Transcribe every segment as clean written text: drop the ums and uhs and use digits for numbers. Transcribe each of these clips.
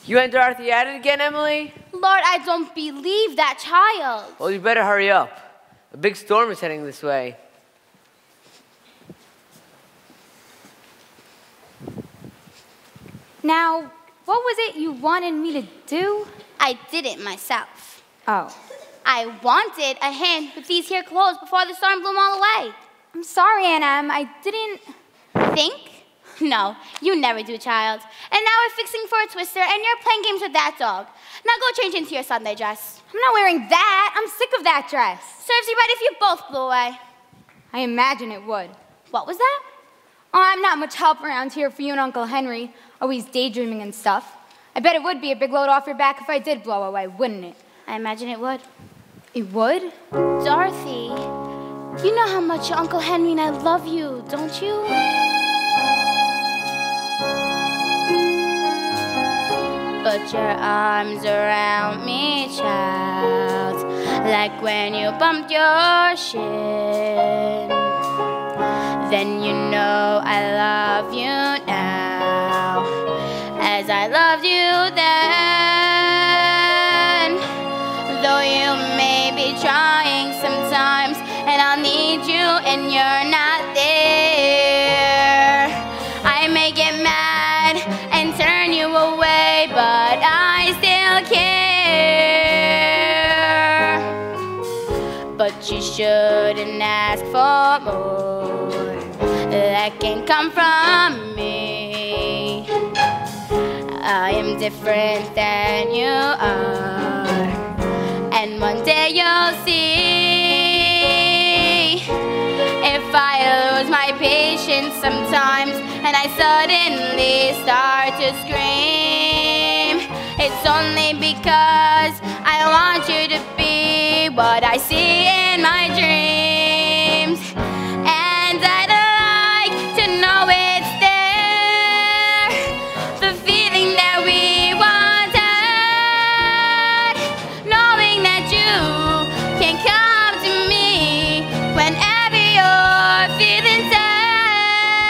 You and Dorothy at it again, Emily? Lord, I don't believe that child. Well, you better hurry up. A big storm is heading this way. Now, what was it you wanted me to do? I did it myself. Oh. I wanted a hand with these here clothes before the storm blew them all away. I'm sorry, Aunt Em. I didn't... Think? No, you never do, child. And now we're fixing for a twister, and you're playing games with that dog. Now go change into your Sunday dress. I'm not wearing that. I'm sick of that dress. Serves you right if you both blew away. I imagine it would. What was that? Oh, I'm not much help around here for you and Uncle Henry, always daydreaming and stuff. I bet it would be a big load off your back if I did blow away, wouldn't it? I imagine it would. It would? Dorothy, you know how much your Uncle Henry and I love you, don't you? Put your arms around me, child, like when you bumped your shin. Then you know I love you now, as I loved you then. Though you may be trying sometimes, and I'll need you and you're not there. I may get mad and turn you away, but I still care. But you shouldn't ask for more. That can come from me. I am different than you are. And one day you'll see, if I lose my patience sometimes and I suddenly start to scream, it's only because I want you to be what I see in my dreams. And I'd like to know it's there, the feeling that we once had, knowing that you can come to me whenever you're feeling sad.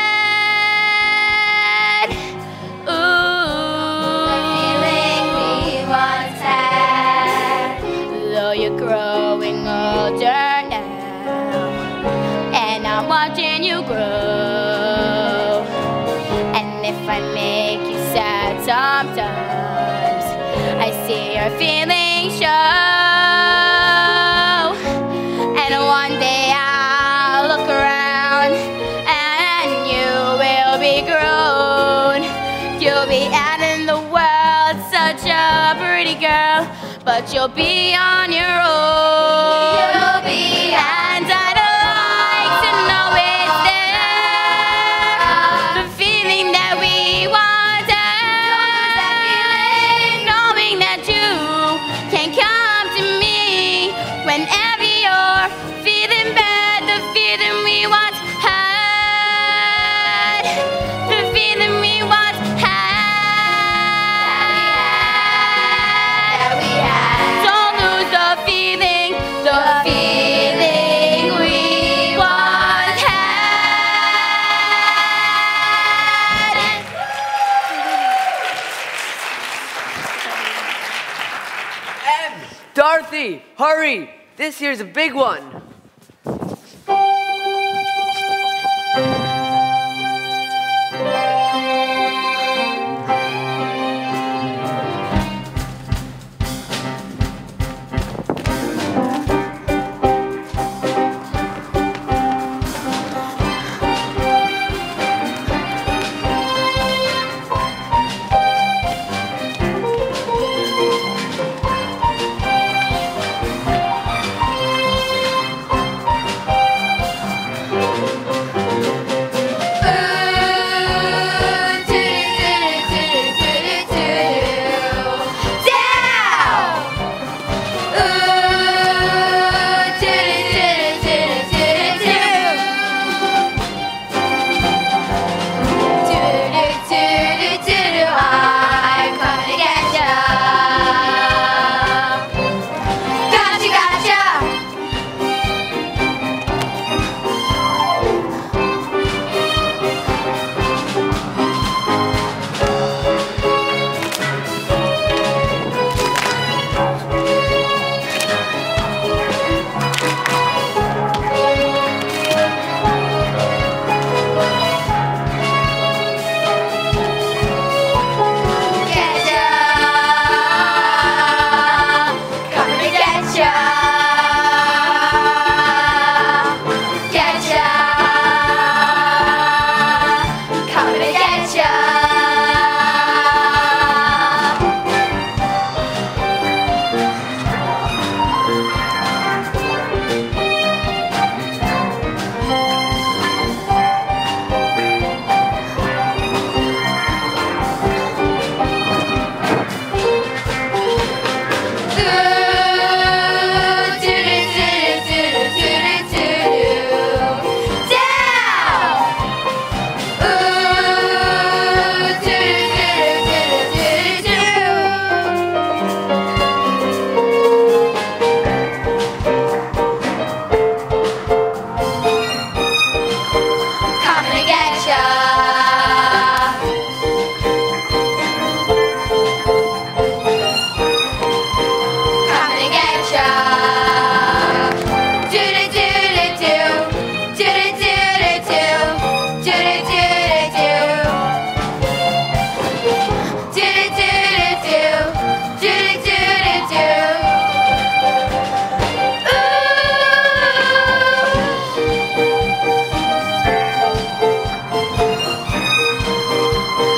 Ooh, the feeling we once had, though you're growing older now, and I'm watching you grow. And if I make you sad sometimes, I see your feelings show. And one day I'll look around and you will be grown. You'll be out in the world, such a pretty girl, but you'll be on your own. You'll be, and I'd like to know it's there, the feeling that we once had, knowing that you can come to me whenever you're feeling bad, the feeling we once had, the feeling we once had. Don't lose the feeling we once had. Dorothy, hurry! This here's a big one.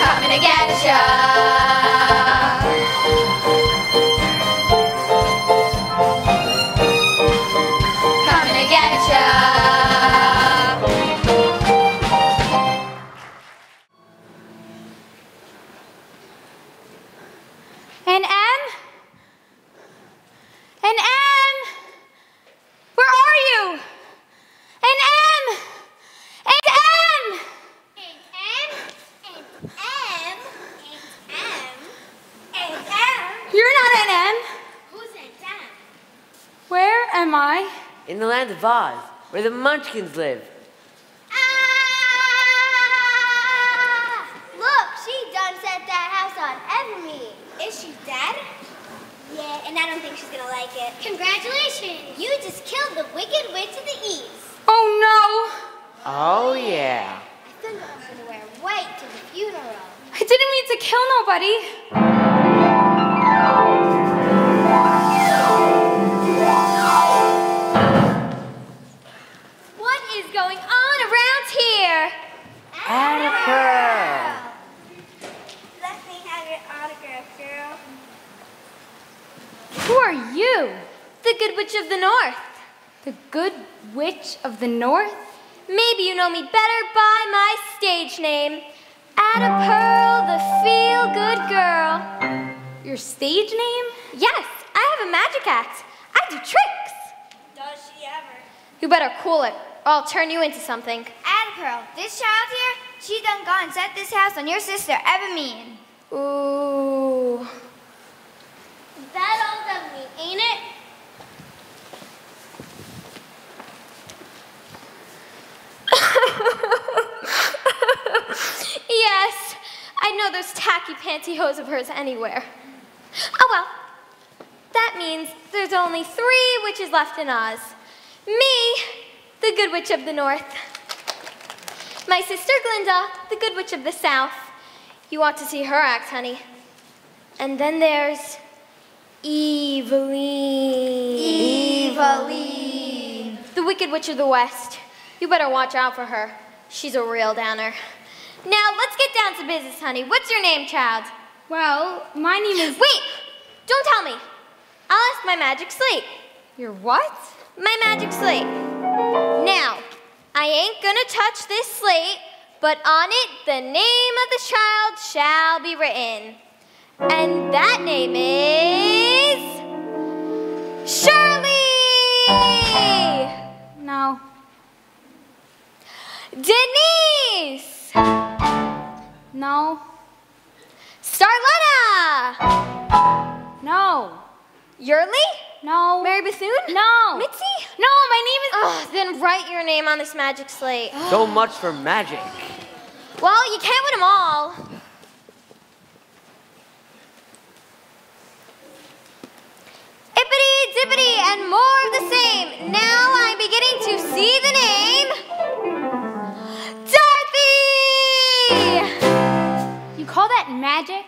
Coming to get ya. in the land of Oz, where the Munchkins live. Look, she done set that house on Evermead. Is she dead? Yeah, and I don't think she's gonna like it. Congratulations! You just killed the Wicked Witch of the East. Oh no! Oh, yeah. I think I'm gonna wear white to the funeral. I didn't mean to kill nobody. What is going on around here? Add a pearl. Let me have your autograph, girl. Who are you? The Good Witch of the North. The Good Witch of the North? Maybe you know me better by my stage name. Ada Pearl, the feel-good girl. Your stage name? Yes, I have a magic act. I do tricks. Does she ever? You better cool it, or I'll turn you into something. Ada Pearl, this child here, she done gone and set this house on your sister, Evermead. Ooh. That old Evermead, ain't it? Yes, I'd know those tacky pantyhose of hers anywhere. Oh well, that means there's only 3 witches left in Oz. Me, the Good Witch of the North. My sister Glinda, the Good Witch of the South. You ought to see her act, honey. And then there's Eveline, the Wicked Witch of the West. You better watch out for her. She's a real downer. Now, let's get down to business, honey. What's your name, child? Well, my name is... Wait! Don't tell me. I'll ask my magic slate. Your what? My magic slate. Now, I ain't gonna touch this slate, but on it, the name of the child shall be written. And that name is... Shirley! No. Denise! No. Starletta! No. Yurley? No. Mary Bethune? No. Mitzi? No, my name is... Ugh, then write your name on this magic slate. So much for magic. Well, you can't win them all. Ippity, dippity, and more of the same. Now I'm beginning to see the name... Dorothy! You call that magic?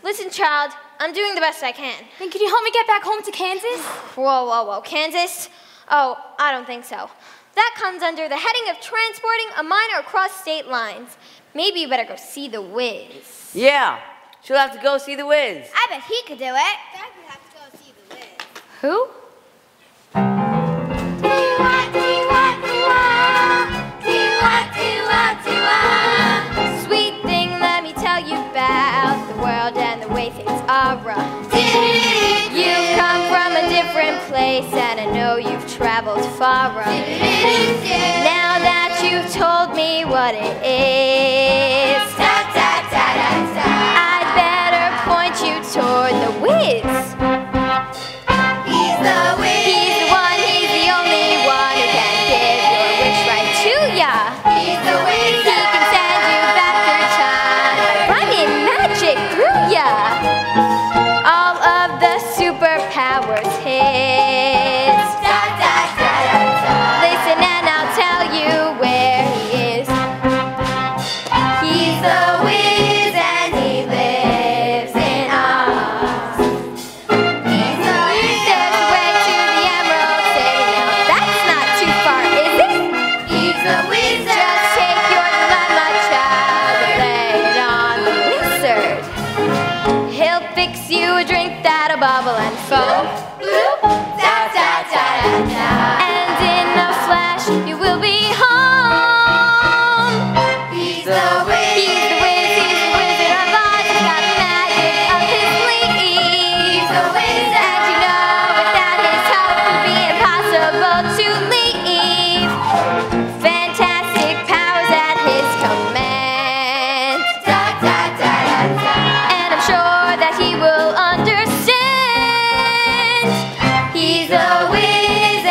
Listen, child, I'm doing the best I can. Then can you help me get back home to Kansas? Whoa, whoa, whoa, Kansas? Oh, I don't think so. That comes under the heading of transporting a minor across state lines. Maybe you better go see the whiz. Yeah, she'll have to go see the whiz. I bet he could do it. Dad would have to go see the Wiz. Who? Sweet thing, let me tell you about the world and the way things are run. You've come from a different place, and I know you've traveled far. Now that you've told me what it is, I'd better point you toward the whiz. He's the whiz. He's the one, he's the only one who can give your wish right to ya. He's the whiz. He can send you back through time by rhyming magic through ya. All of the superpowers his. Listen and I'll tell you where he is. He's the whiz and he lives in Oz. He's the whiz. There's a way to the Emerald City. Now that's not too far, is it? He's the wizard. Just take your dilemma, child, and lay it on the wizard. He'll fix you a drink that'll bubble and foam. And in a flash, you will be home. He's the whiz. He's the whiz. He's the wizard of Oz. He's got the magic up his sleeve. He's the whiz. And you know without his help it would be impossible to leave. Fantastic powers at his command. And I'm sure that he will understand. He's a whiz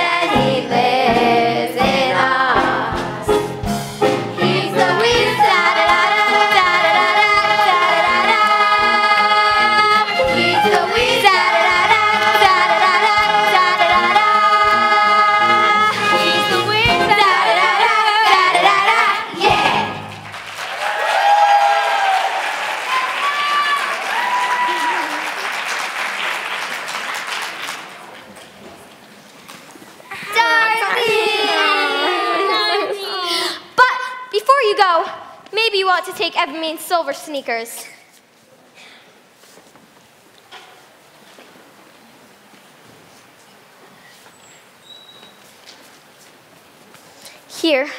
to take Evermean's silver sneakers. Here,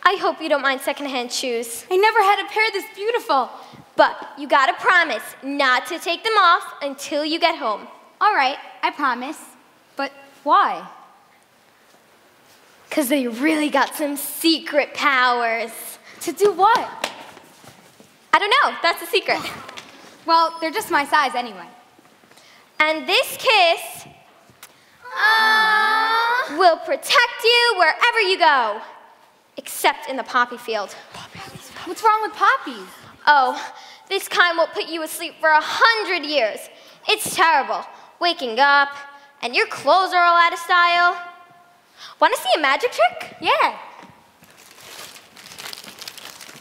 I hope you don't mind secondhand shoes. I never had a pair this beautiful. But you gotta promise not to take them off until you get home. All right, I promise. But why? 'Cause they really got some secret powers. To do what? I don't know, that's a secret. Well, they're just my size anyway. And this kiss will protect you wherever you go, except in the poppy field. What's wrong with poppies? Oh, this kind will put you asleep for 100 years. It's terrible, waking up, and your clothes are all out of style. Want to see a magic trick? Yeah.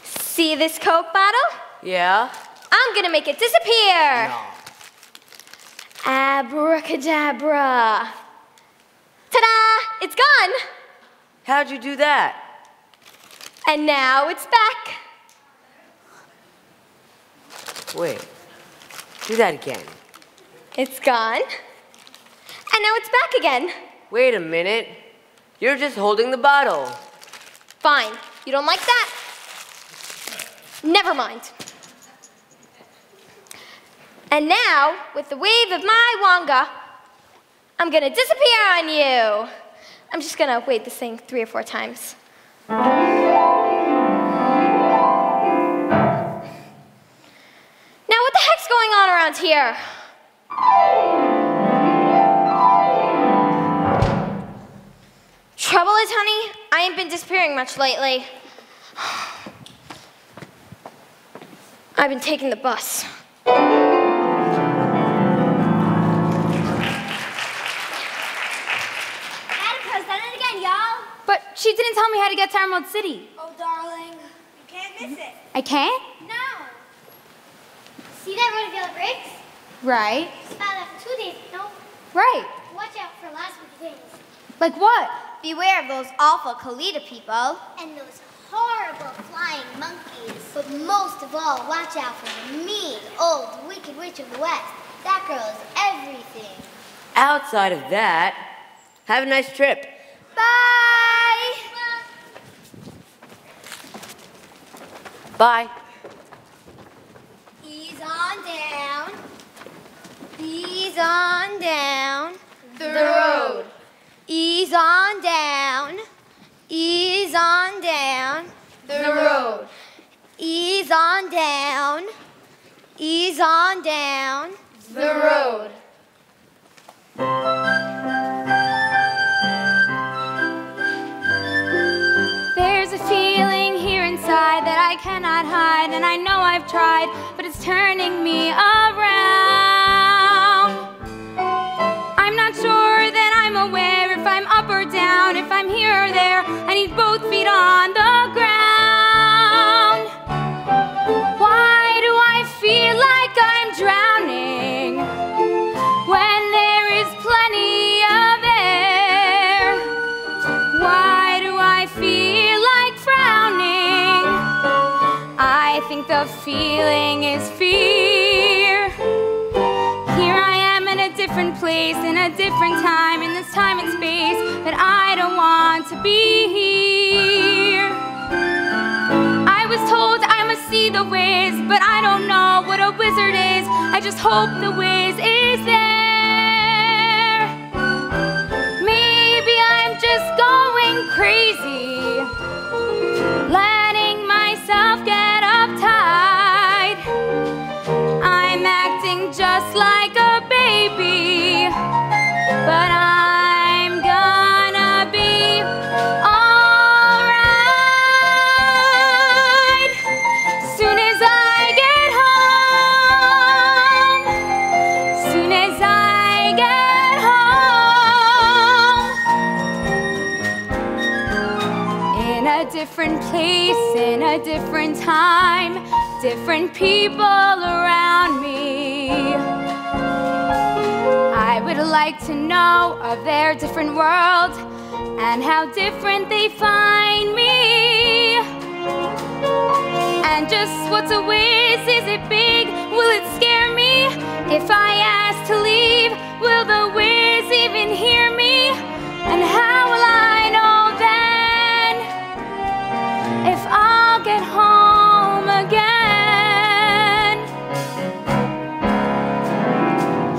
See this Coke bottle? Yeah? I'm gonna make it disappear. No. Abracadabra. Ta-da! It's gone. How'd you do that? And now it's back. Wait. Do that again. It's gone. And now it's back again. Wait a minute. You're just holding the bottle. Fine. You don't like that? Never mind. And now, with the wave of my wonga, I'm gonna disappear on you. I'm just gonna wave this thing 3 or 4 times. Now, what the heck's going on around here? Trouble is, honey, I ain't been disappearing much lately. I've been taking the bus. Attica's done it again, y'all. But she didn't tell me how to get to Emerald City. Oh, darling, you can't miss it. I can't? No. See that Rhododendron Briggs? Right. It's found out for 2 days. No, Right. watch out for last week's things. Like what? Beware of those awful Kalita people. And those horrible flying monkeys. But most of all, watch out for the mean, old, wicked witch of the West. That girl is everything. Outside of that, have a nice trip. Bye! Bye. Ease on down. Ease on down. The road. Ease on down. Ease on down. The road. Ease on down. Ease on down. The road. There's a feeling here inside that I cannot hide, and I know I've tried, but it's turning me around. I'm not sure that I'm aware if I'm up or down, if I'm here or there. I need both feet on the ground. Why do I feel like I'm drowning when there is plenty of air? Why do I feel like frowning? I think the feeling is fear. Here I am in a different place, in a different time, in this time and space, but I don't want to be here. I was told I must see the ways, but I don't know what a wizard is. I just hope the ways is there. Maybe I'm just going crazy, letting myself get uptight. I'm acting just like a baby, but I'm gonna be alright. Soon as I get home, soon as I get home. In a different place, in a different time, different people around me. I would like to know of their different world and how different they find me. And just what's a whiz? Is it big? Will it scare me? If I ask to leave, will the whiz even hear me? And how will I know then if I'll get home again?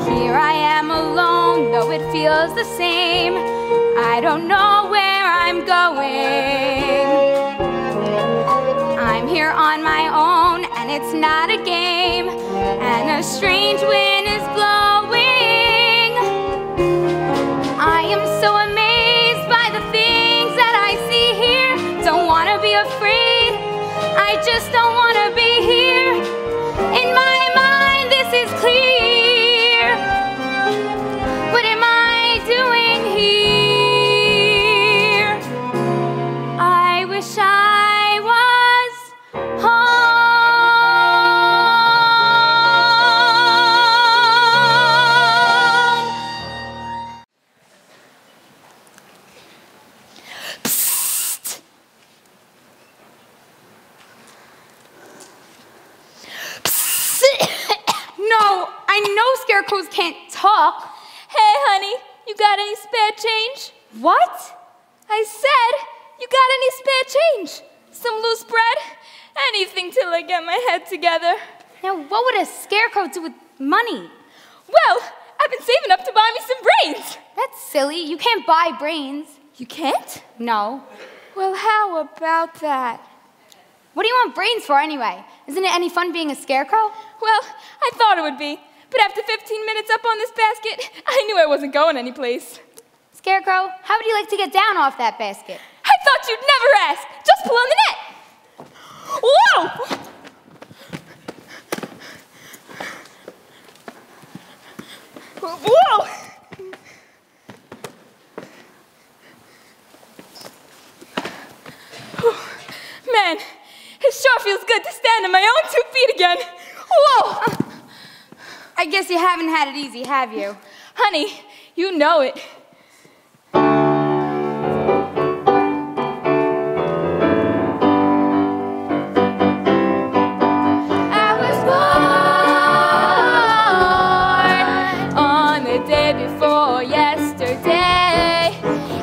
Here I am alone, though it feels the same. I don't know where I'm going. I'm here on my own, and it's not a game, and a strange wind is blowing. I am so amazed by the things that I see here. Don't want to be afraid, I just don't want to be here. In my mind this is clear. What am I doing here? I wish I was home. Psst. Psst. No, I know scarecrows can't talk. Hey, honey, you got any spare change? What? I said, you got any spare change? Some loose bread? Anything till I get my head together. Now, what would a scarecrow do with money? Well, I've been saving up to buy me some brains. That's silly. You can't buy brains. You can't? No. Well, how about that? What do you want brains for anyway? Isn't it any fun being a scarecrow? Well, I thought it would be, but after 15 minutes up on this basket, I knew I wasn't going anyplace. Scarecrow, how would you like to get down off that basket? I thought you'd never ask. Just pull on the net. Whoa! Whoa! Man, it sure feels good to stand on my own 2 feet again. Whoa! I guess you haven't had it easy, have you? Honey, you know it. I was born on the day before yesterday.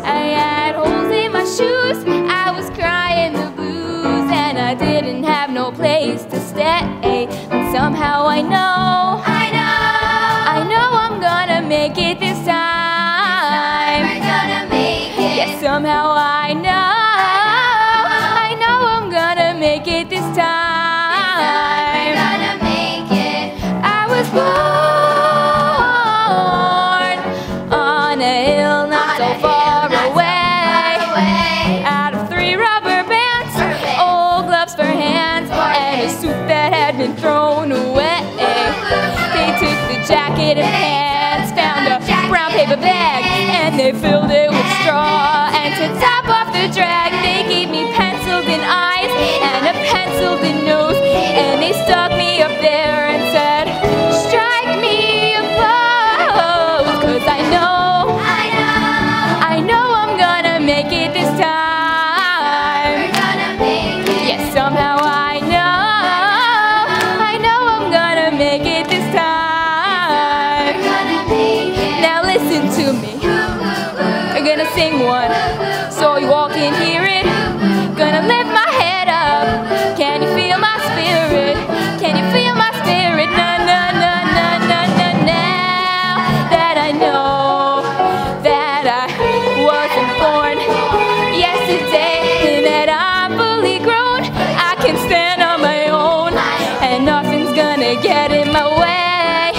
I had holes in my shoes, I was crying the blues, and I didn't have no place to stay. But somehow I know I'm gonna make it this time. We're gonna make it. Yes, somehow I know I'm gonna make it this time. We're gonna make it. I was born on a hill not so far away. Out of 3 rubber bands, old gloves for hands, and a suit that had been thrown away. They took the jacket and pants, found a brown paper bag, and they filled it with straw. And to top off the drag, they gave me penciled-in eyes and a penciled-in nose, and they stuck me up there and said, strike me a pose, 'cause I know I'm gonna make it this time. We're gonna make it. Yes, somehow I know I'm gonna make it this time. We're gonna make it. Now listen to me. I'm gonna sing one, so you all can hear it. Gonna lift my head up. Can you feel my spirit? Can you feel my spirit? Na na na na na na. Now that I know that I wasn't born yesterday, and that I'm fully grown, I can stand on my own, and nothing's gonna get in my way,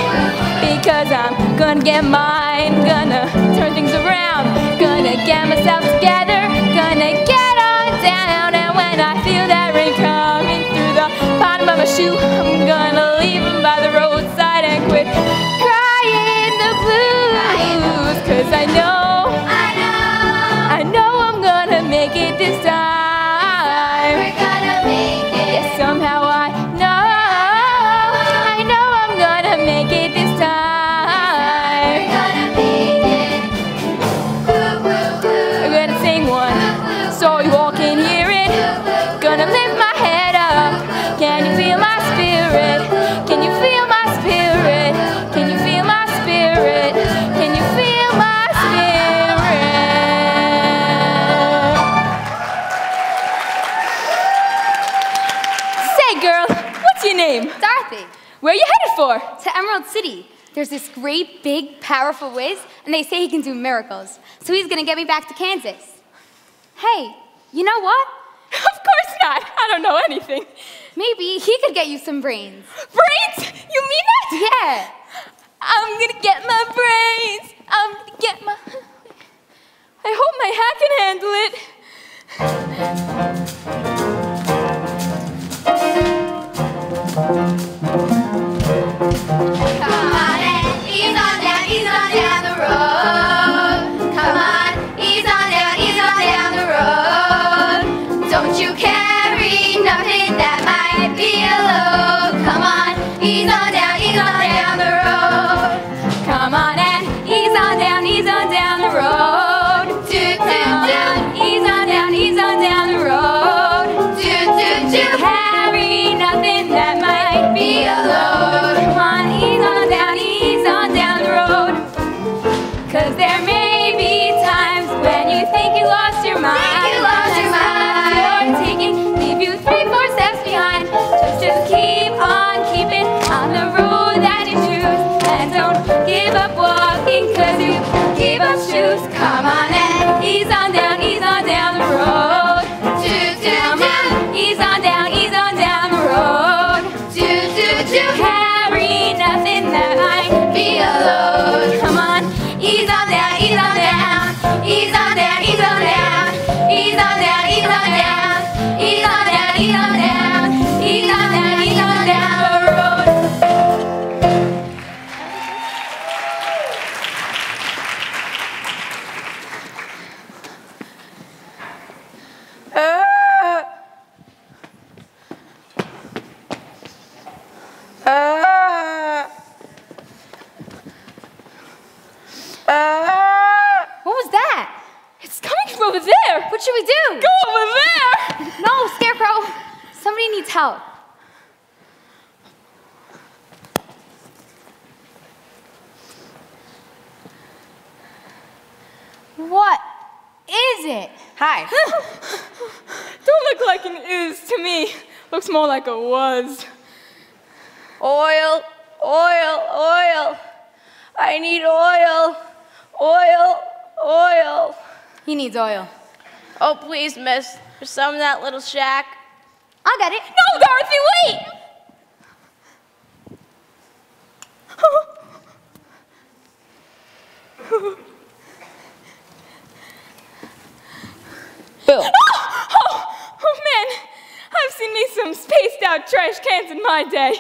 because I'm gonna get mine, gonna turn things around, gonna get myself together, gonna get on down. And when I feel that rain coming through the bottom of my shoe, I'm gonna leave him by the roadside and quit crying the blues, 'cause I know I'm gonna make it this time. We're gonna make it. Yes, somehow I know I'm gonna make it this time. We're gonna make it. I'm gonna sing one, so you all can hear it. Gonna lift my head up. Dorothy. Where are you headed for? To Emerald City. There's this great, big, powerful whiz, and they say he can do miracles. So he's gonna get me back to Kansas. Hey, you know what? Of course not. I don't know anything. Maybe he could get you some brains. Brains? You mean that? Yeah. I'm gonna get my brains. I'm gonna get my... I hope my hat can handle it. Come on and ease on down the road. Come on, ease on down the road. Don't you carry nothing that might be a load. Come on, ease on down the road. Come on and ease on down the road. Doot, doot, doot. Ease on down the road. Doot, doot, doot. Carry nothing that might be a load. Come on, ease on down the road. 'Cause there may be times when you think you lost your mind. You're taking, leave you 3-4 steps behind. Just keep on keeping on the road that you choose. And don't give up walking 'cause you give up shoes. Come on and ease on down the road. Doot, doot, Come doot. on, ease on down the road. Doot, doot, doot. Carry nothing that might be a load. Come on, ease on down. Ease on down. Ease on down. Ease on down. Ease on down. Ease on down. Ease on down. Ease on down. Ease on down. Ease on down the road. What was that? It's coming from over there. What should we do? Go over there. No, Scarecrow. Somebody needs help. What is it? Hi. Don't look like an is to me. Looks more like a was. Oil, oil, oil. I need oil. Oil, oil. He needs oil. Oh, please, miss. There's some in that little shack. I got it. No, Dorothy, wait! Bill. Oh, man. I've seen me some spaced out trash cans in my day.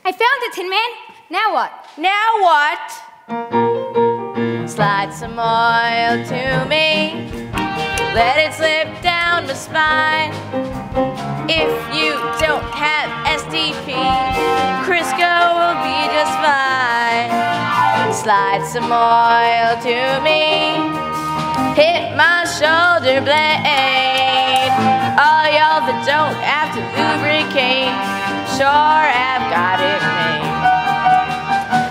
I found it, Tin Man. Now what? Now what? Slide some oil to me. Let it slip down my spine. If you don't have SDP, Crisco will be just fine. Slide some oil to me. Hit my shoulder blade. All y'all that don't have to lubricate, sure have got it made.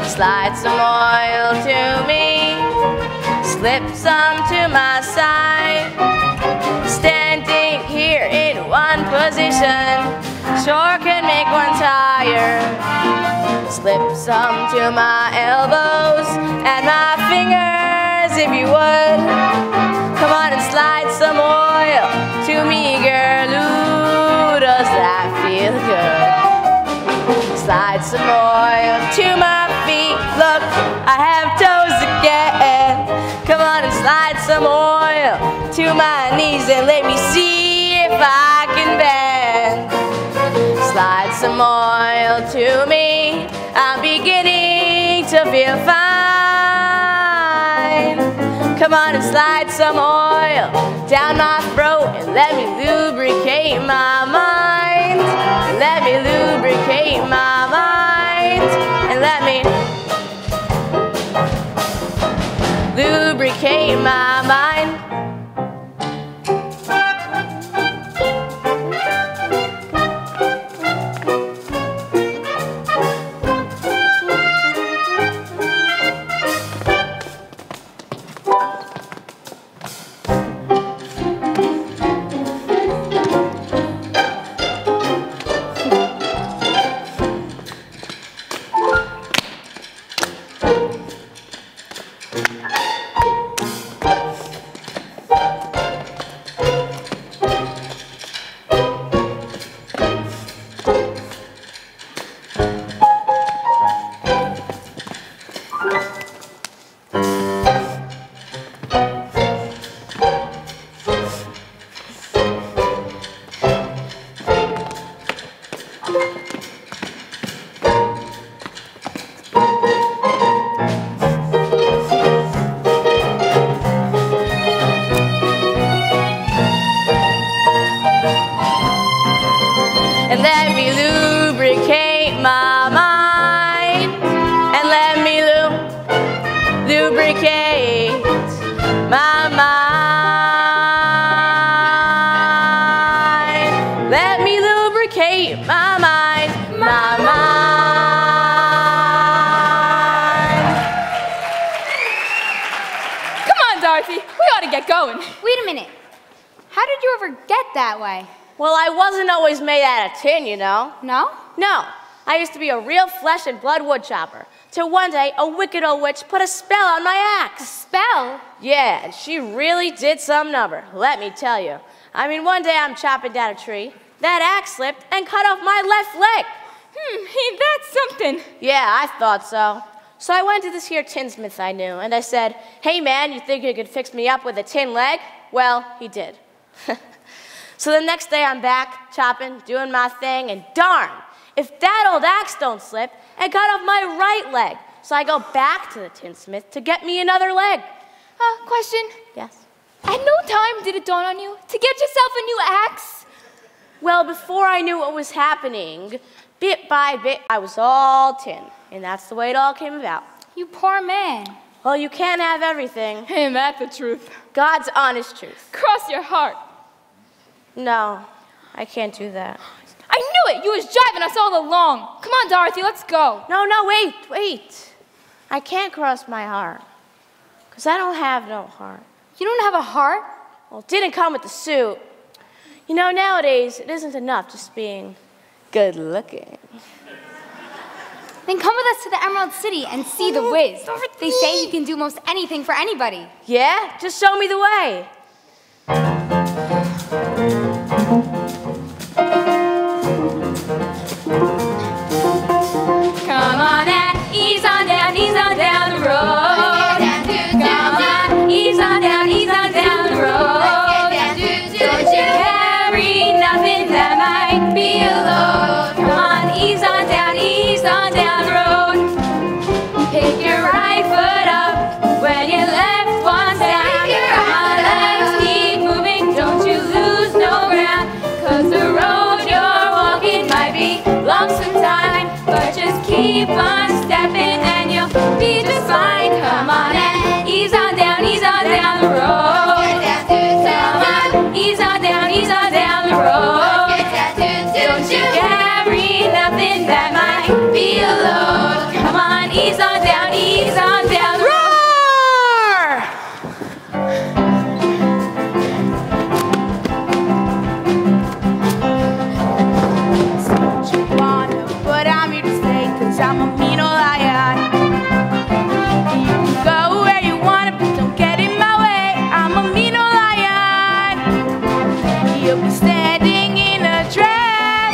Slide some oil to me. Slip some to my side. Standing here in one position sure can make one tired. Slip some to my elbows and my fingers if you would. Come on and slide some oil to me, girl. Ooh, does that feel good? Slide some oil to my feet. Look, I have toes again. Come on and slide some oil to my knees and let me see if I can bend. Slide some oil to me. I'm beginning to feel fine. Come on and slide some oil down my throat and let me lubricate my mind. Let me lubricate my mind and let me lubricate my mind. get going. Wait a minute. How did you ever get that way? Well, I wasn't always made out of tin, you know. No? No, I used to be a real flesh and blood wood chopper. Till one day, a wicked old witch put a spell on my axe. A spell? Yeah, and she really did some number, let me tell you. I mean, one day I'm chopping down a tree, that axe slipped and cut off my left leg. Ain't that something? Yeah, I thought so. So I went to this here tinsmith I knew, and I said, hey man, you think you could fix me up with a tin leg? Well, he did. So the next day I'm back, chopping, doing my thing, and darn, if that old axe don't slip and cut off my right leg. So I go back to the tinsmith to get me another leg. Question. Yes? At no time did it dawn on you to get yourself a new axe? Well, before I knew what was happening, bit by bit, I was all tin. And that's the way it all came about. You poor man. Well, you can't have everything. Ain't that the truth? God's honest truth. Cross your heart. No, I can't do that. I knew it! You was driving us all along. Come on, Dorothy, let's go. No, wait. I can't cross my heart. Because I don't have no heart. You don't have a heart? Well, it didn't come with the suit. You know, nowadays, it isn't enough just being good looking. Then come with us to the Emerald City and see the Wiz. They say he can do most anything for anybody. Yeah? Just show me the way. Come on and ease on down the road. Come on, ease on down the road. Don't you carry nothing that might be a load. Come on, ease on down the road. Pick your right foot up when your left one's down. Come on, let's keep moving, don't you lose no ground. 'Cause the road you're walking might be long sometime, but just keep on stepping and you'll be just fine. Come on and ease on down the road. Come on, ease on down the road. Don't you carry nothing that might be a load. Come on, ease on down the road. But I'm here to stay, 'cause I'm a mean old lion. You can go where you want, but don't get in my way. I'm a mean old lion. You'll be standing in a trap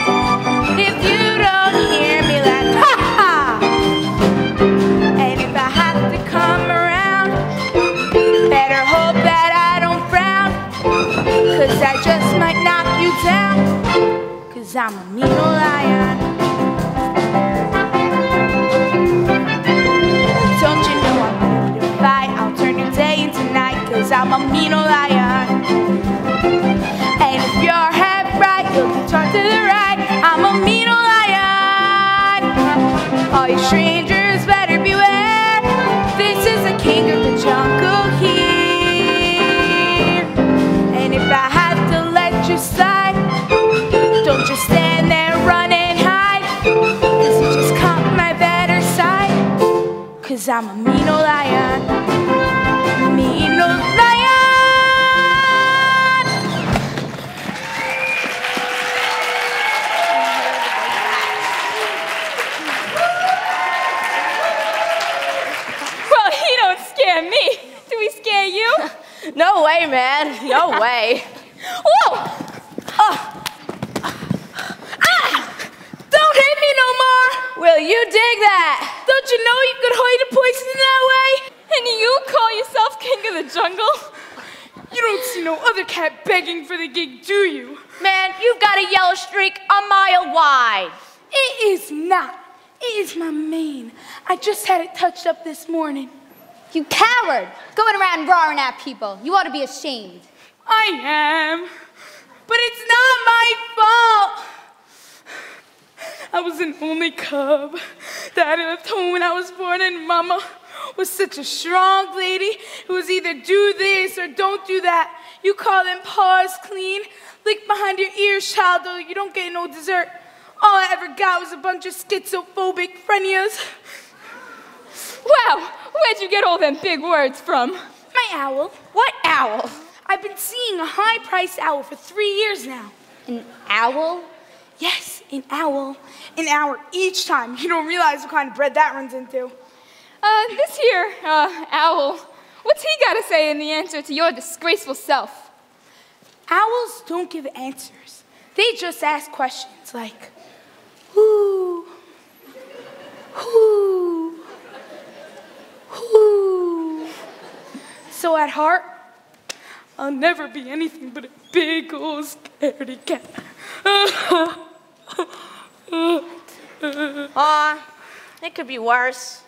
if you don't hear me like ha ha. And if I have to come around, better hope that I don't frown, 'cause I just might knock you down, 'cause I'm a mean old lion. Don't you know I'm ready to fight? I'll turn your day into night, 'cause I'm a mean old lion. And if you're half right, you'll be turned to the right. I'm a mean old lion. All you strangers better beware. This is the king of the jungle here. And if I have to let you slide, don't just stand there, run and hide, 'cause you just caught my better side. 'Cause I'm a mean old lion. Mean old lion. Well, he don't scare me. Do we scare you? No way, man. No way. Whoa! Don't hit me no more. Will you dig that? Don't you know you could hide a poison that way? And you call yourself king of the jungle? You don't see no other cat begging for the gig, do you? Man, you've got a yellow streak a mile wide. It is not. It is my mane. I just had it touched up this morning. You coward! Going around roaring at people. You ought to be ashamed. I am. But it's not my fault. I was an only cub. Daddy left home when I was born, and Mama was such a strong lady who was either do this or don't do that. You call them paws clean, lick behind your ears, child, or you don't get no dessert. All I ever got was a bunch of schizophobic frenias. Wow, where'd you get all them big words from? My owl. What owl? I've been seeing a high-priced owl for 3 years now. An owl? Yes, an owl. An hour each time. You don't realize what kind of bread that runs into. This here, owl, what's he got to say in the answer to your disgraceful self? Owls don't give answers. They just ask questions like, who, who, who. So at heart, I'll never be anything but a big old scaredy cat. Aw, it could be worse.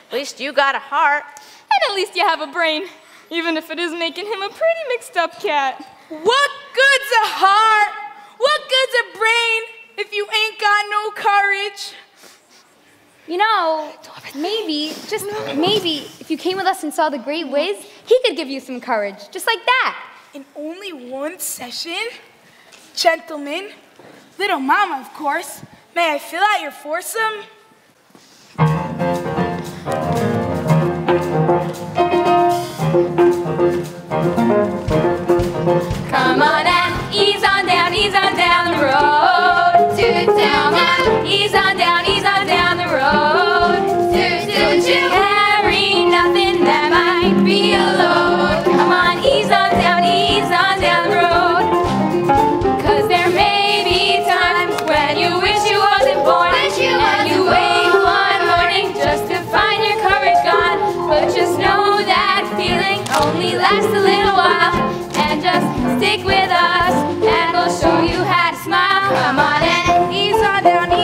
At least you got a heart. And at least you have a brain, even if it is making him a pretty mixed up cat. What good's a heart? What good's a brain if you ain't got no courage? You know, maybe, just maybe, if you came with us and saw the great ways, he could give you some courage, just like that. In only one session? Gentlemen, little mama, of course. May I fill out your foursome? Come on and ease on down the road. Come on, ease on down the road. Don't you carry nothing that might be a load. Come on, ease on down the road. 'Cause there may be times when you wish you wasn't born, and you wake one morning just to find your courage gone. But just know that feeling only lasts a little while. And just stick with us, and we'll show you how to smile. Come on and ease on down the road.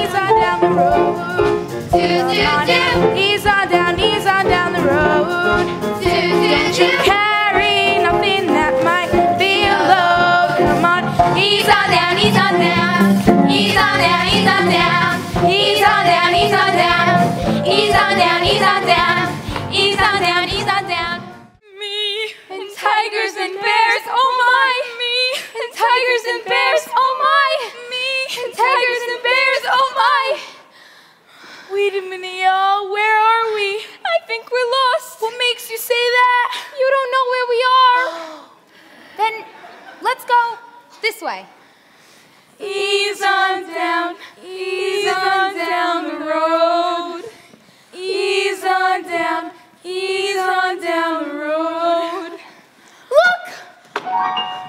Ease on down the road. Don't you carry nothing that might be a load. Come on, ease on down, ease on down, ease on down, ease on down, ease on down, ease on down, ease on down, ease on down, ease on down, ease on down. me. And tigers and bears, oh my! Me! And tigers and bears, oh my! Me! And tigers and bears, oh my! Wait a minute, y'all. Where are we? I think we're lost. What makes you say that? You don't know where we are. Then let's go this way. Ease on down the road. Ease on down the road. Look!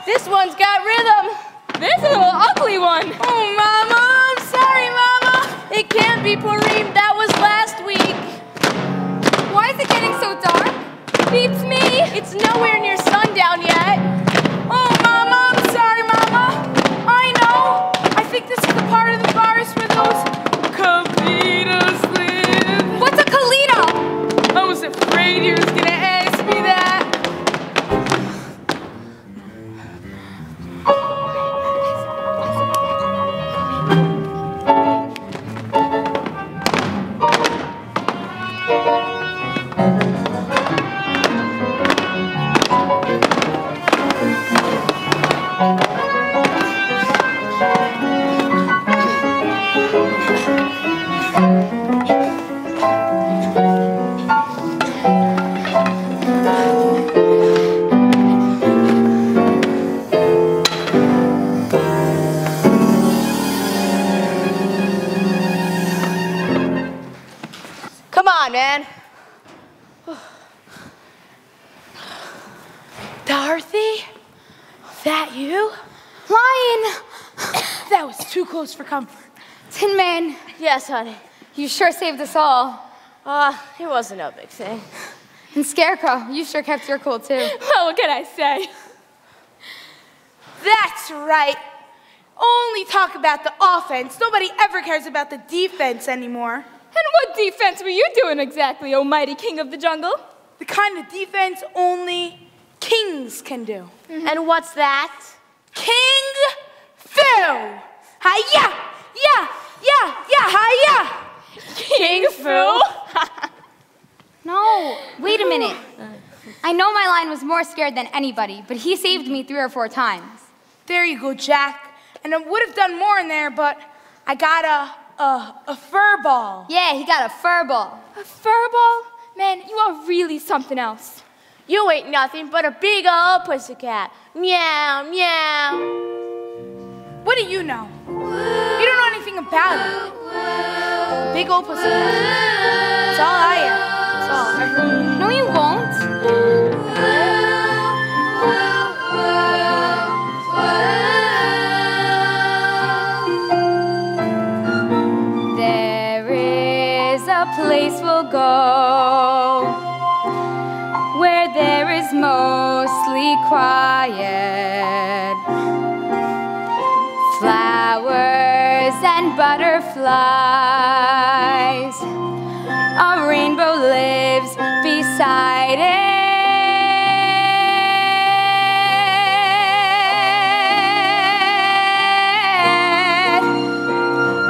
This one's got rhythm. There's a little ugly one. Oh, Mama, I'm sorry, Mama. It can't be Purim. That was last week. Why is it getting so dark? Beats me. It's nowhere near sundown yet. Oh, Mama, I'm sorry, Mama. I know. I think this is the part of the forest where those Kalitas live. What's a Kalita? I was afraid you was gonna ask me that. Come on, man. Dorothy? That you? Lion! That was too close for comfort. Tin Man, Yes, honey. you sure saved us all. It wasn't no big thing. And Scarecrow, you sure kept your cool too. Well, what can I say? That's right. Only talk about the offense. Nobody ever cares about the defense anymore. And what defense were you doing exactly, oh mighty king of the jungle? The kind of defense only kings can do. And what's that? King Fu! Hi-ya! Yeah! Hi-ya! King Fu? No, wait a minute. I know my lion was more scared than anybody, but he saved me 3 or 4 times. There you go, Jack. And I would have done more in there, but I got a fur ball. Yeah, he got a fur ball. A fur ball? Man, you are really something else. You ain't nothing but a big old pussycat. Meow, meow. What do you know? You don't know anything about it. A big old pussycat. That's all I am. That's all I'll ever be. No, you won't. There is a place we'll go where there is mostly quiet, flowers and butterflies. A rainbow lives beside it.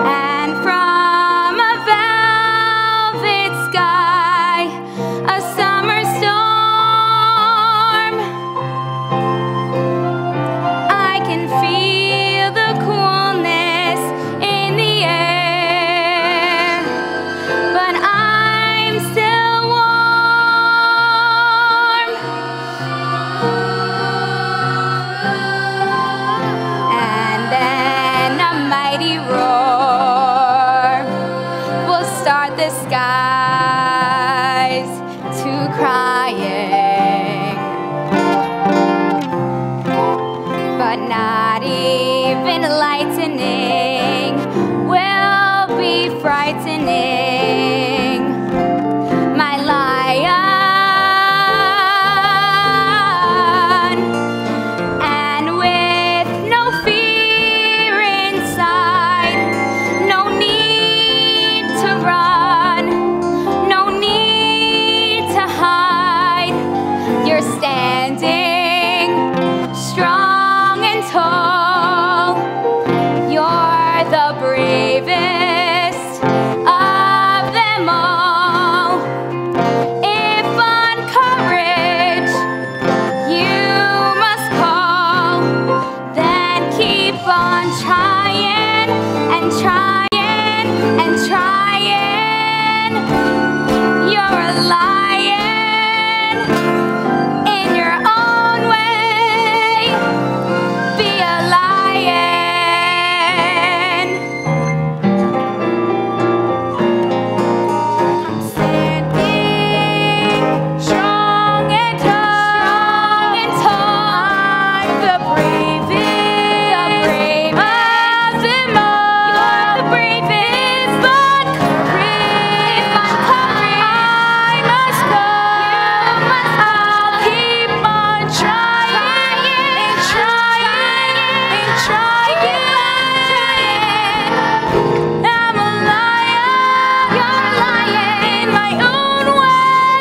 And from a velvet sky, a summer storm, I can feel the coolness in the air, but I'm still warm. And then a mighty roar will start the skies to crying, but not even lightning will be frightening my lion. And with no fear inside, no need to run, no need to hide. You're standing strong and tall. You're the bravest of them all. If on courage you must call, then keep on trying and trying and trying. You're a lion in your own way. Be a lion. I'm standing strong and tall. I'm the bravest of them all. You're the bravest, but courage. If on courage I must go, I'll keep on trying and trying and trying. I'm a lion. You're a lion in my own way.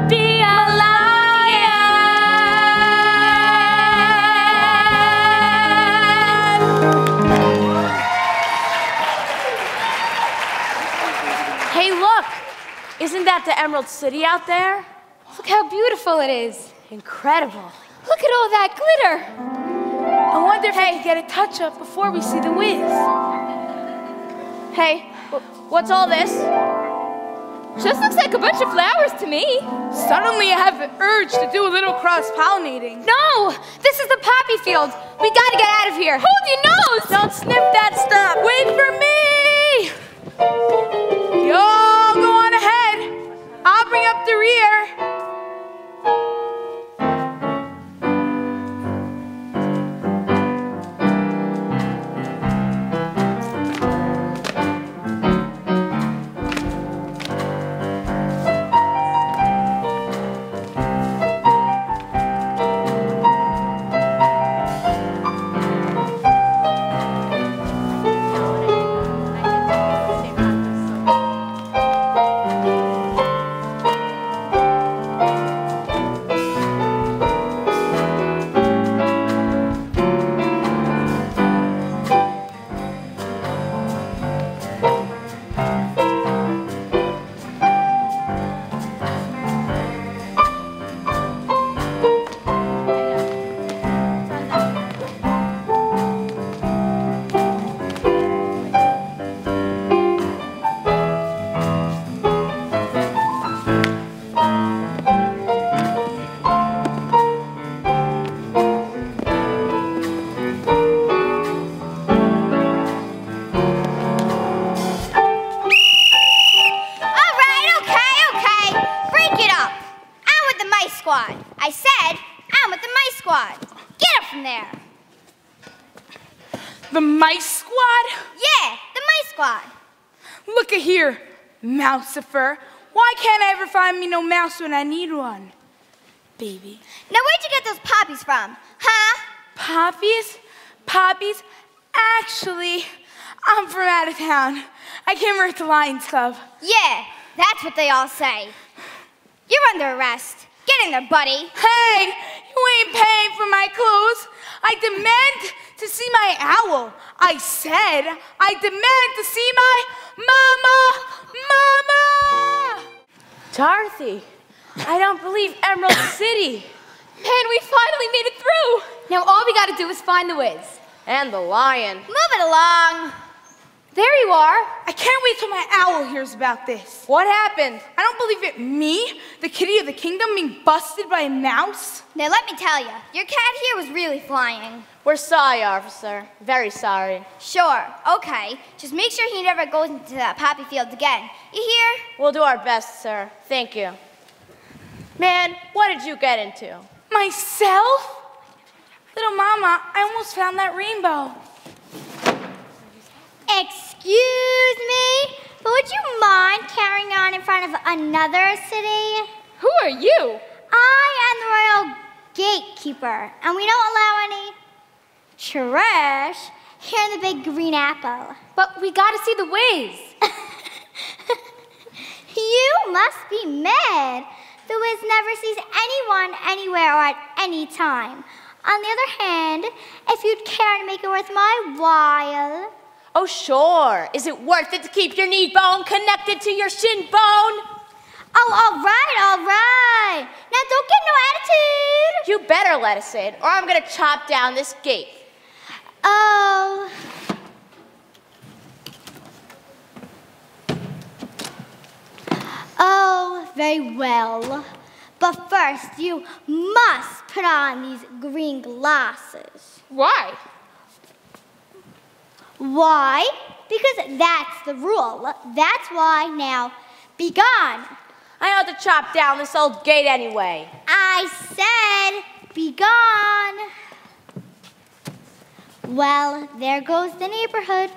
Be a lion. Hey, look! Isn't that the Emerald City out there? Look how beautiful it is. Incredible. Look at all that glitter. I wonder if I could get a touch-up before we see the whiz. Hey, what's all this? Just looks like a bunch of flowers to me. Suddenly I have the urge to do a little cross-pollinating. No, this is the poppy field. We gotta get out of here. Hold your nose. Don't sniff that stuff. Wait for me! Y'all go on ahead. I'll bring up the rear. The mice squad? Yeah, the mice squad. Look at here, Mousifer. Why can't I ever find me no mouse when I need one? Baby. Now where'd you get those poppies from, huh? Poppies? Poppies? Actually, I'm from out of town. I came here at the Lions Club. Yeah, that's what they all say. You're under arrest. Get in there, buddy. Hey, you ain't paying for my clothes. I demand to see my owl. I said I demand to see my mama. Dorothy, I don't believe Emerald City. Man, we finally made it through. Now all we gotta do is find the Wiz. And the lion. Move it along. There you are. I can't wait till my owl hears about this. What happened? I don't believe it. Me, the kitty of the kingdom, being busted by a mouse? Now let me tell you, your cat here was really flying. We're sorry, officer. Very sorry. Sure, okay. Just make sure he never goes into that poppy field again. You hear? We'll do our best, sir. Thank you. Man, what did you get into? Myself? Little mama, I almost found that rainbow. Excuse me, but would you mind carrying on in front of another city? Who are you? I am the royal gatekeeper, and we don't allow any trash here in the big green apple. But we gotta see the Wiz. You must be mad. The Wiz never sees anyone, anywhere, or at any time. On the other hand, if you'd care to make it worth my while... Oh, sure. Is it worth it to keep your knee bone connected to your shin bone? Oh, all right. Now don't get no attitude. You better let us in, or I'm gonna chop down this gate. Oh. Oh, very well. But first, you must put on these green glasses. Why? Why? Because that's the rule. That's why. Now, be gone. I ought to chop down this old gate anyway. I said, be gone. Well, there goes the neighborhood.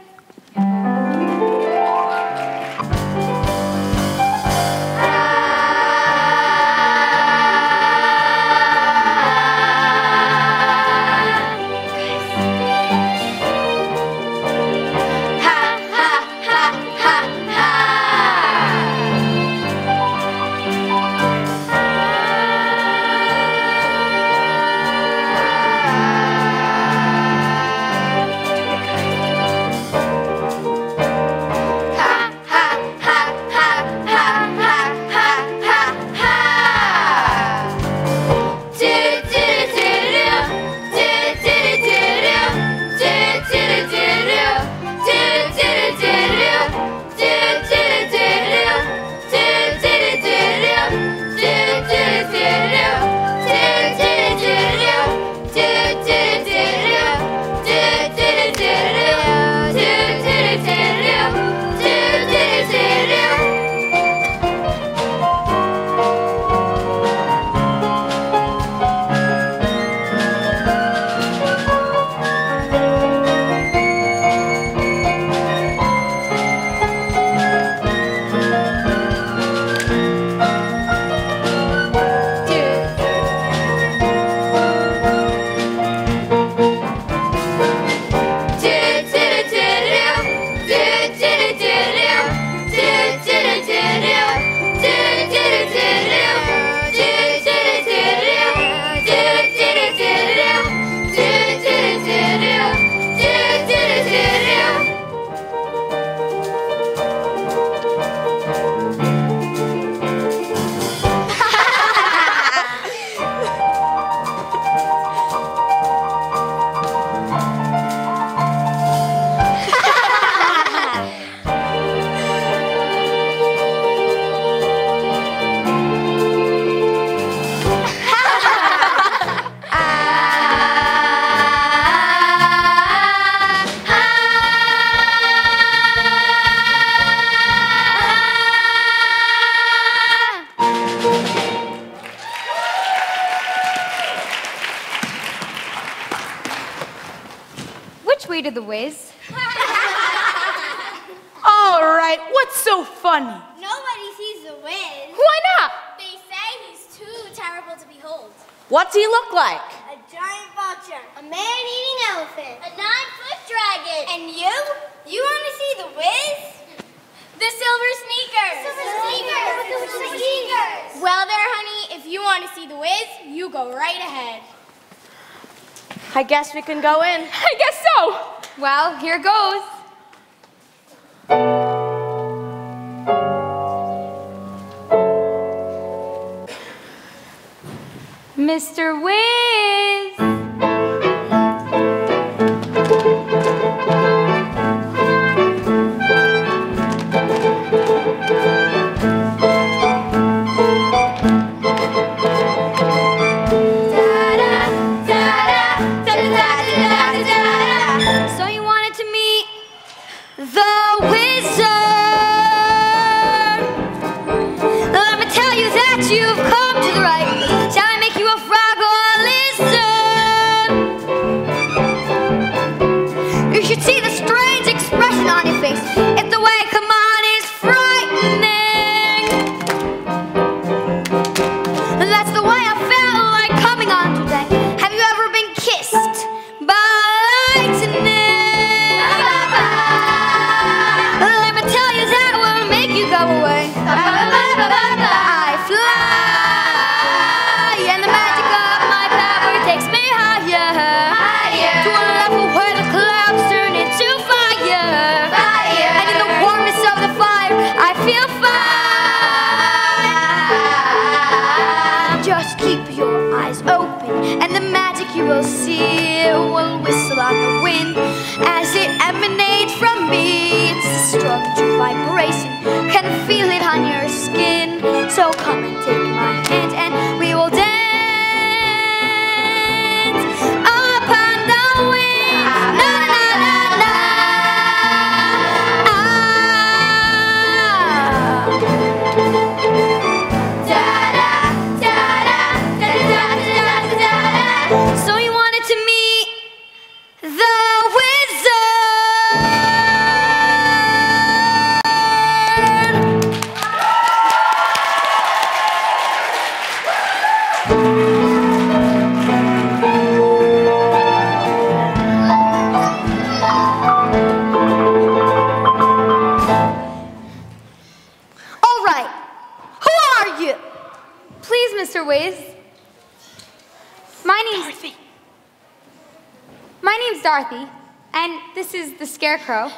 the Wiz. All right, what's so funny? Nobody sees the Wiz. Why not? They say he's too terrible to behold. What's he look like? A giant vulture, a man-eating elephant, a 9-foot dragon. And you? You want to see the Wiz? The silver sneakers. Silver sneakers. Well there, honey, if you want to see the Wiz, you go right ahead. I guess we can go in. I guess so. Well, here goes. Mr. Wiz. So you wanted to meet the wizard? Let me tell you that you've come to the right. Shall I make you a frog or a lizard? You should see the strange expression on your face if the way I come on is frightening. That's the way I felt like coming on today. Have you ever been kissed by lightning? Let me tell you that will make you go away. I fly, and the magic of my power takes me higher, to a level where the clouds turn into fire. And in the warmness of the fire, I feel fine. Just keep your eyes open, and the magic you will see will whistle on the wind as it emanates from me. It's a strange vibration, can feel it on your skin. So come and take my hand, and we will dance upon the wind. Na na na na. So you wanted to meet the wizard? All right, who are you? Please, Mr. Wiz. My name's Dorothy, and this is the Scarecrow,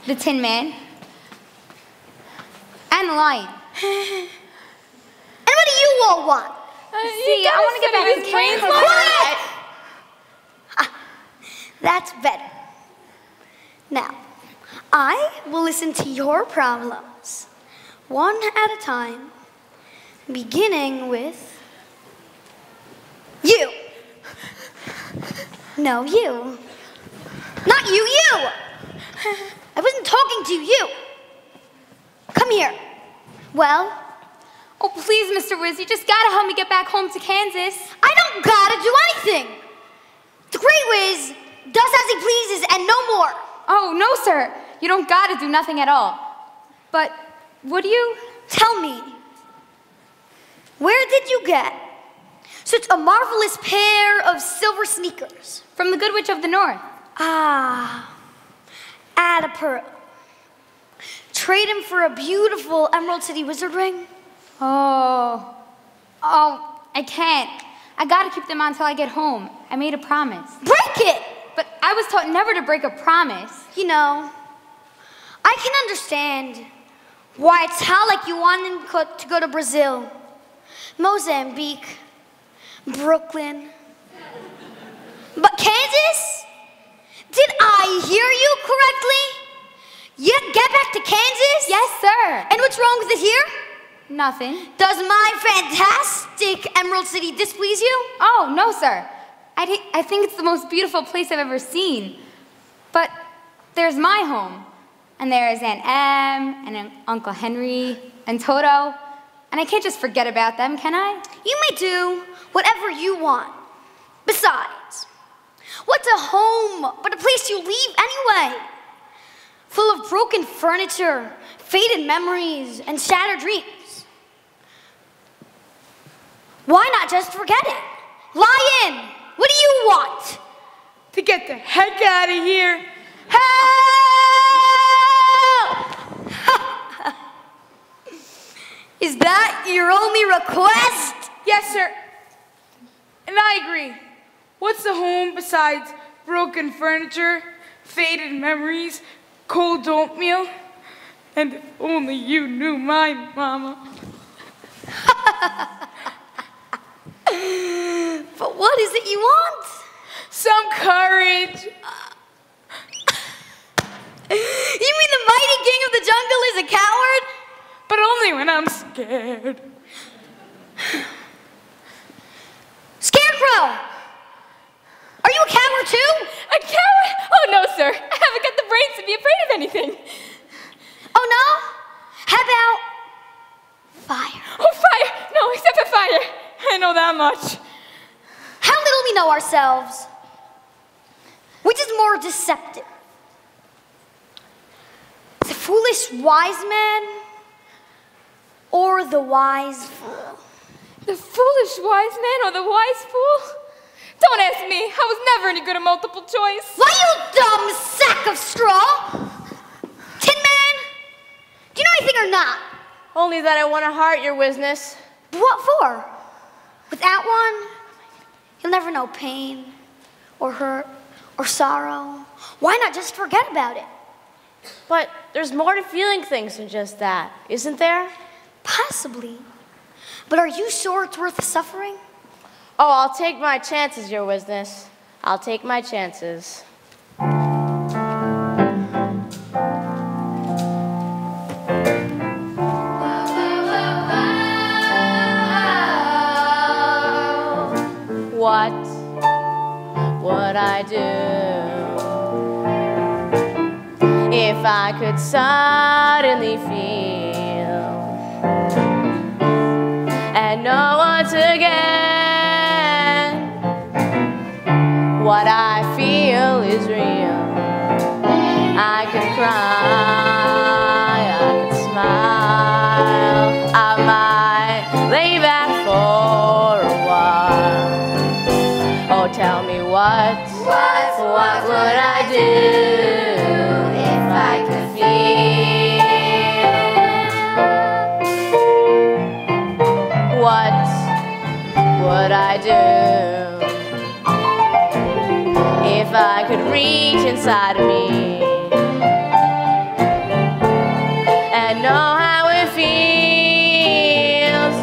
the Tin Man, and the Lion. And what do you all want? See, I want to get back to Kansas. Quiet! That's better. Now, I will listen to your problems, one at a time, beginning with you. No, you. Not you, you! I wasn't talking to you. Come here. Well? Oh, please, Mr. Wiz, you just gotta help me get back home to Kansas. I don't gotta do anything. The Great Wiz does as he pleases and no more. Oh, no, sir. You don't gotta do nothing at all. But would you? Tell me, where did you get such a marvelous pair of silver sneakers? From the Good Witch of the North. Ah, add a pearl. Trade him for a beautiful Emerald City wizard ring? Oh, I can't. I gotta keep them on until I get home. I made a promise. Break it! But I was taught never to break a promise. You know, I can understand why it's how like you wanted to go to Brazil, Mozambique, Brooklyn. But Kansas? Did I hear you correctly? You get back to Kansas? Yes, sir. And what's wrong with it here? Nothing. Does my fantastic Emerald City displease you? Oh, no, sir. I think it's the most beautiful place I've ever seen. But there's my home. And there's Aunt Em, and Uncle Henry, and Toto. And I can't just forget about them, can I? You may do whatever you want. Besides, What's a home but a place you leave anyway? Full of broken furniture, faded memories, and shattered dreams. Why not just forget it? Lie in. What do you want? To get the heck out of here. Help! Is that your only request? Yes, sir. And I agree. What's the home besides broken furniture, faded memories, cold oatmeal? And if only you knew my mama. But what is it you want? Some courage. You mean the mighty king of the jungle is a coward? But only when I'm scared. Scarecrow! Are you a coward too? A coward? Oh, no, sir. I haven't got the brains to be afraid of anything. Oh no? How about fire? Oh, fire! No, except for fire. I know that much. How little we know ourselves. Which is more deceptive? The foolish wise man or the wise fool? The foolish wise man or the wise fool? Don't ask me. I was never any good at multiple choice. Why, you dumb sack of straw! Tin Man, do you know anything or not? Only that I want a heart, your wisness. What for? Without one, you'll never know pain or hurt or sorrow. Why not just forget about it? But there's more to feeling things than just that, isn't there? Possibly. But are you sure it's worth suffering? Oh, I'll take my chances, your wisness. I'll take my chances. What would I do if I could suddenly feel and know once again what I feel is real? I could cry, I could smile, I might lay back for a while. Oh, tell me what would I do if I could feel? What would I do if I could reach inside of me and know how it feels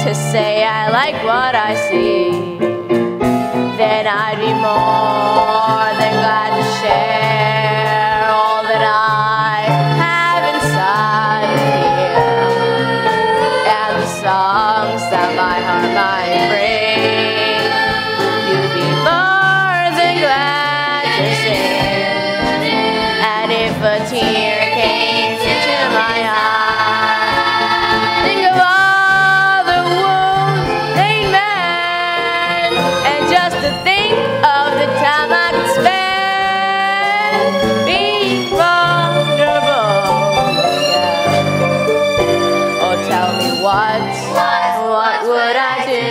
to say I like what I see? Then I'd be more than glad to share all that I have inside of here and the songs that my heart might bring. You'd be more than glad to sing. And if a tear came into my eye, think of all the wounds they mend, and just to think of the time I could spend being vulnerable again. Oh, tell me what would I do?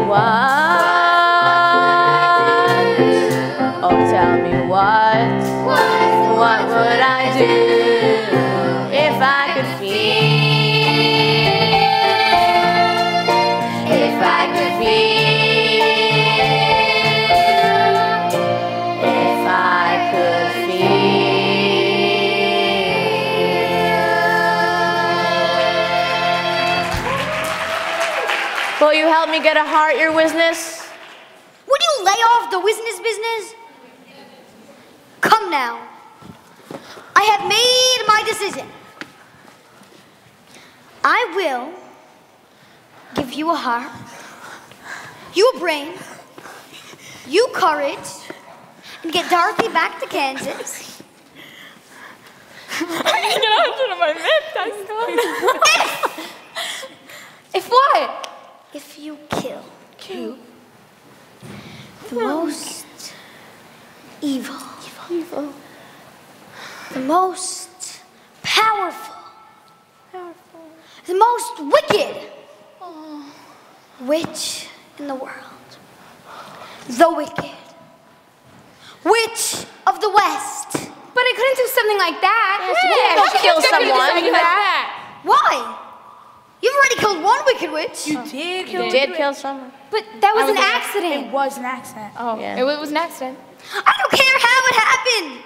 What? Oh, tell me what would I do if I could feel? If I could feel? If I could feel? Will you help me get a heart, your wisness? Would you lay off the business? Come now. I have made my decision. I will give you a heart, you a brain, you courage, and get Dorothy back to Kansas. I can get out of my mouth. If what? If you kill. The most evil. The most powerful. The most wicked witch in the world. The wicked witch of the West. But I couldn't do something like that. Yeah, kill someone. Why? You've already killed one wicked witch. You did Kill someone. But that was an accident. It was an accident. Oh, yeah. It was an accident. I don't care how it happened.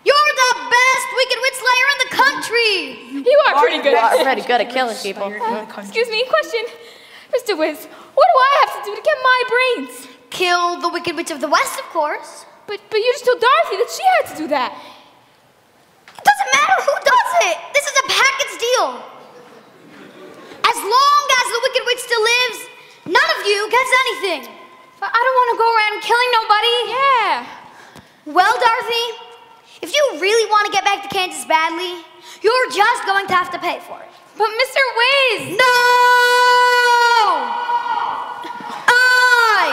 You're the best wicked witch slayer in the country. You are pretty good. You are pretty good at killing people. Excuse me, question. Mr. Wiz, what do I have to do to get my brains? Kill the wicked witch of the West, of course. But you just told Dorothy that she had to do that. It doesn't matter who does it. This is a package deal. As long as the wicked witch still lives, none of you gets anything. But I don't want to go around killing nobody. Yeah. Well, Dorothy, if you really want to get back to Kansas badly, you're just going to have to pay for it. But Mr. Wiz! No! I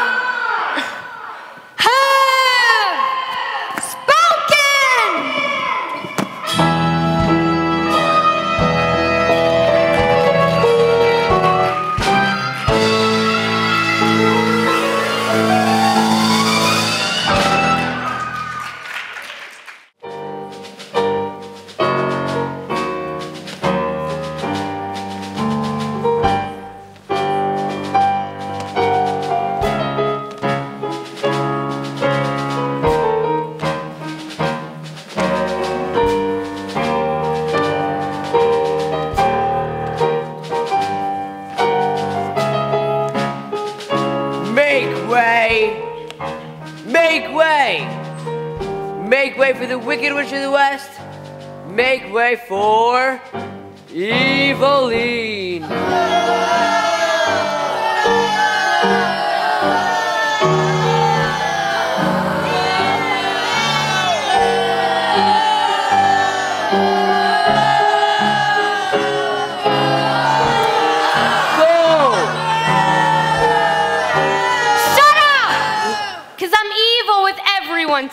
have spoken! Make way for the Wicked Witch of the West. Make way for Eveline.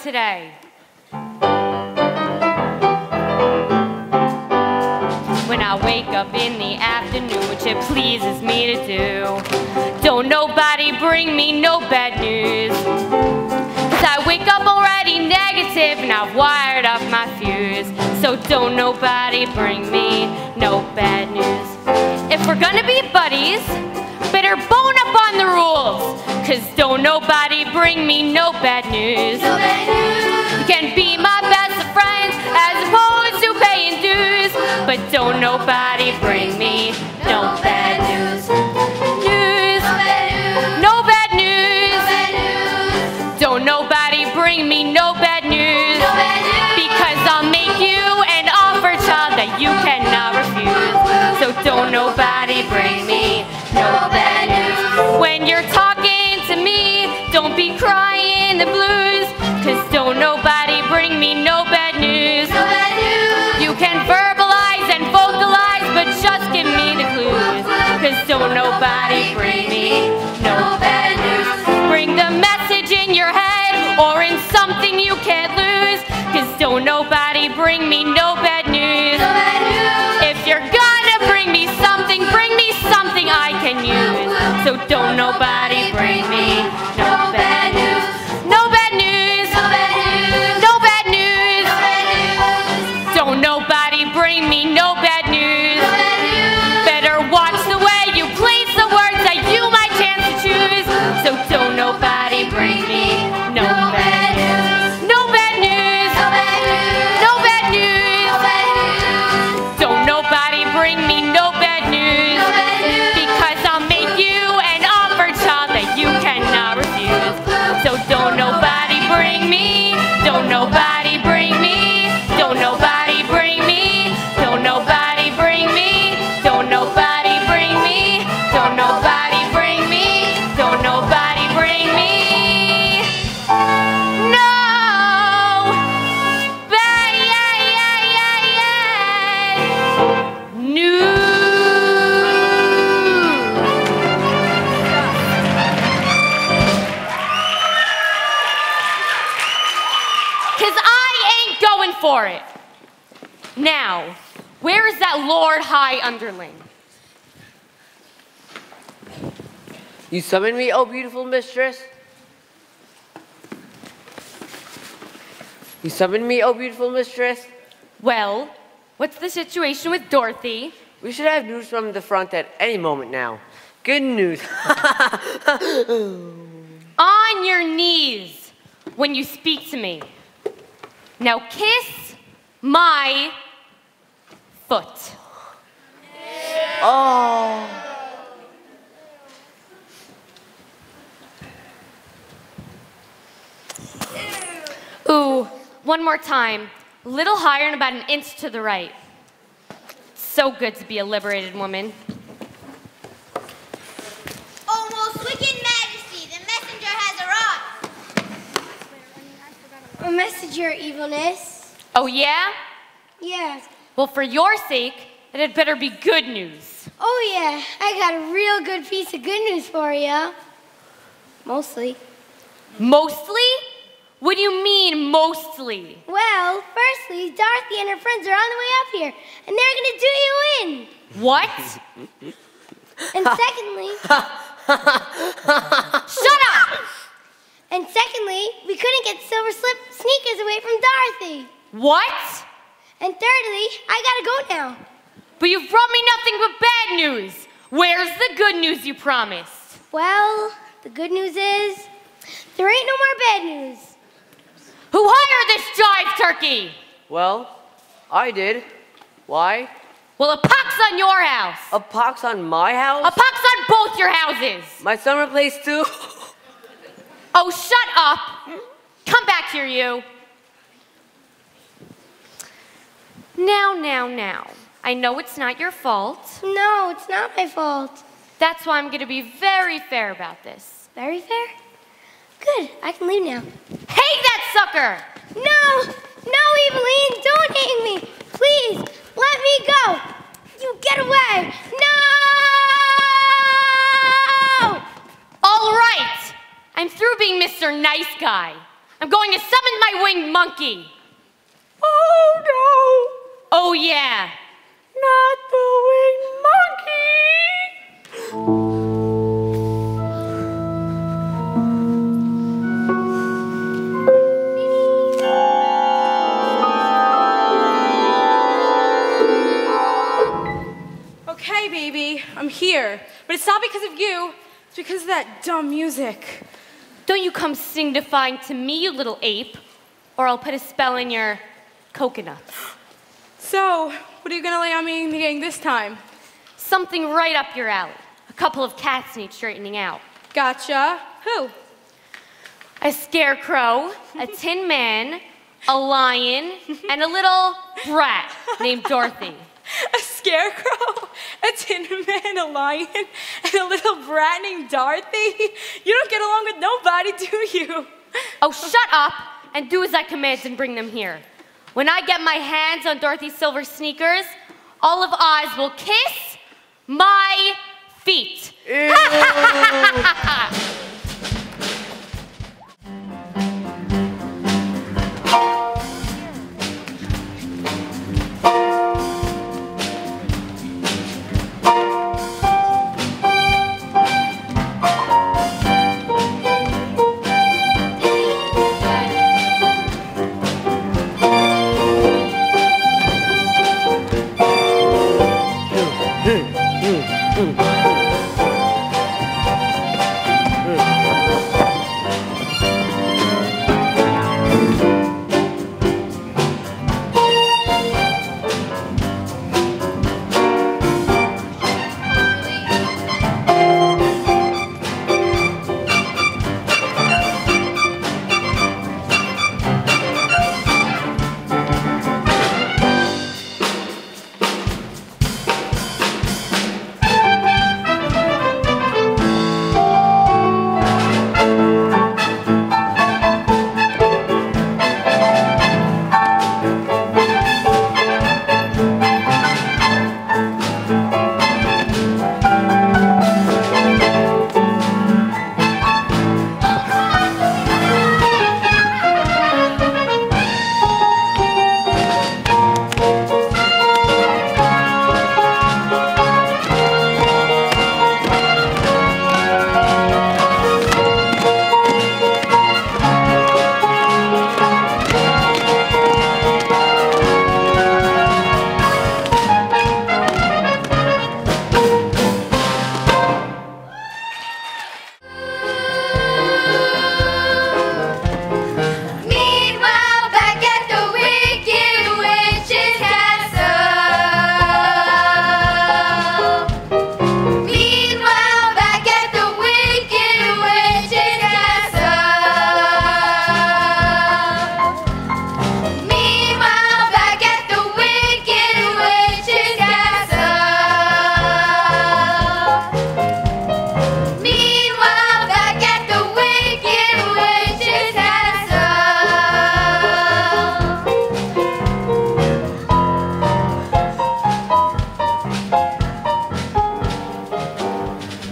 Today. When I wake up in the afternoon, which it pleases me to do, don't nobody bring me no bad news. 'Cause I wake up already negative and I've wired off my fuse. So don't nobody bring me no bad news. If we're gonna be buddies, better bone up on the rules. 'Cause don't nobody bring me no bad news. No bad news. You can be my best of friends as opposed to paying dues. But don't nobody bring me no bad news. News. No bad news. No bad news. Don't nobody bring me no bad news. No bad news. Because I'll make you an offer, child, that you cannot refuse. So don't nobody bring me no bad news. When you're talking to me, don't be crying the blues. 'Cause don't nobody bring me no bad news. No bad news. You can verbalize and vocalize, but just give me the clues. 'Cause don't nobody bring me no bad news. Bring the message in your head or in something you can't lose. 'Cause don't nobody bring me no bad news. No bad news. If you're gonna bring me something I can use. So don't nobody bring me no bad news. No bad news. No bad news. No bad news. No bad news. Don't nobody bring me no bad news. No bad news. Better watch the way you place the words that you might chance to choose. So don't nobody bring me no bad news. No bad news. No bad news. No bad news. No bad news. Don't nobody bring me no bad news. No bad news. Because I'll make you an offer, child, that you cannot for it. Now, where is that Lord High Underling? You summon me, oh beautiful mistress? You summon me, oh beautiful mistress? Well, what's the situation with Dorothy? We should have news from the front at any moment now. Good news. On your knees when you speak to me. Now kiss my foot. Oh. Ooh, one more time. A little higher and about an inch to the right. So good to be a liberated woman. Oh, most wicked majesty, the messenger has arrived. A messenger, evilness. Oh, yeah? Yeah. Well, for your sake, it had better be good news. Oh, yeah. I got a real good piece of good news for you. Mostly. Mostly? What do you mean, mostly? Well, firstly, Dorothy and her friends are on the way up here, and they're going to do you in. What? And secondly... Shut up! And secondly, we couldn't get Silver Slip sneakers away from Dorothy. What? And thirdly, I gotta go now. But you've brought me nothing but bad news. Where's the good news you promised? Well, the good news is, there ain't no more bad news. Who hired this jive turkey? Well, I did. Why? Well, a pox on your house. A pox on my house? A pox on both your houses. My summer place too? Oh, shut up. Come back here, you. Now. I know it's not your fault. No, it's not my fault. That's why I'm going to be very fair about this. Very fair? Good, I can leave now. Hate that sucker! No, Eveline, don't hate me. Please, let me go. You get away. No! All right. I'm through being Mr. Nice Guy. I'm going to summon my winged monkey. Oh, no. Oh, yeah. Not the winged monkey. Okay, baby, I'm here. But it's not because of you. It's because of that dumb music. Don't you come signifying to me, you little ape, or I'll put a spell in your coconuts. So, what are you gonna lay on me in the gang this time? Something right up your alley. A couple of cats need straightening out. Gotcha. Who? A scarecrow, a tin man, a lion, and a little brat named Dorothy. A scarecrow, a tin man, a lion, and a little brat named Dorothy? You don't get along with nobody, do you? Oh, shut up and do as I command and bring them here. When I get my hands on Dorothy's silver sneakers, all of Oz will kiss my feet.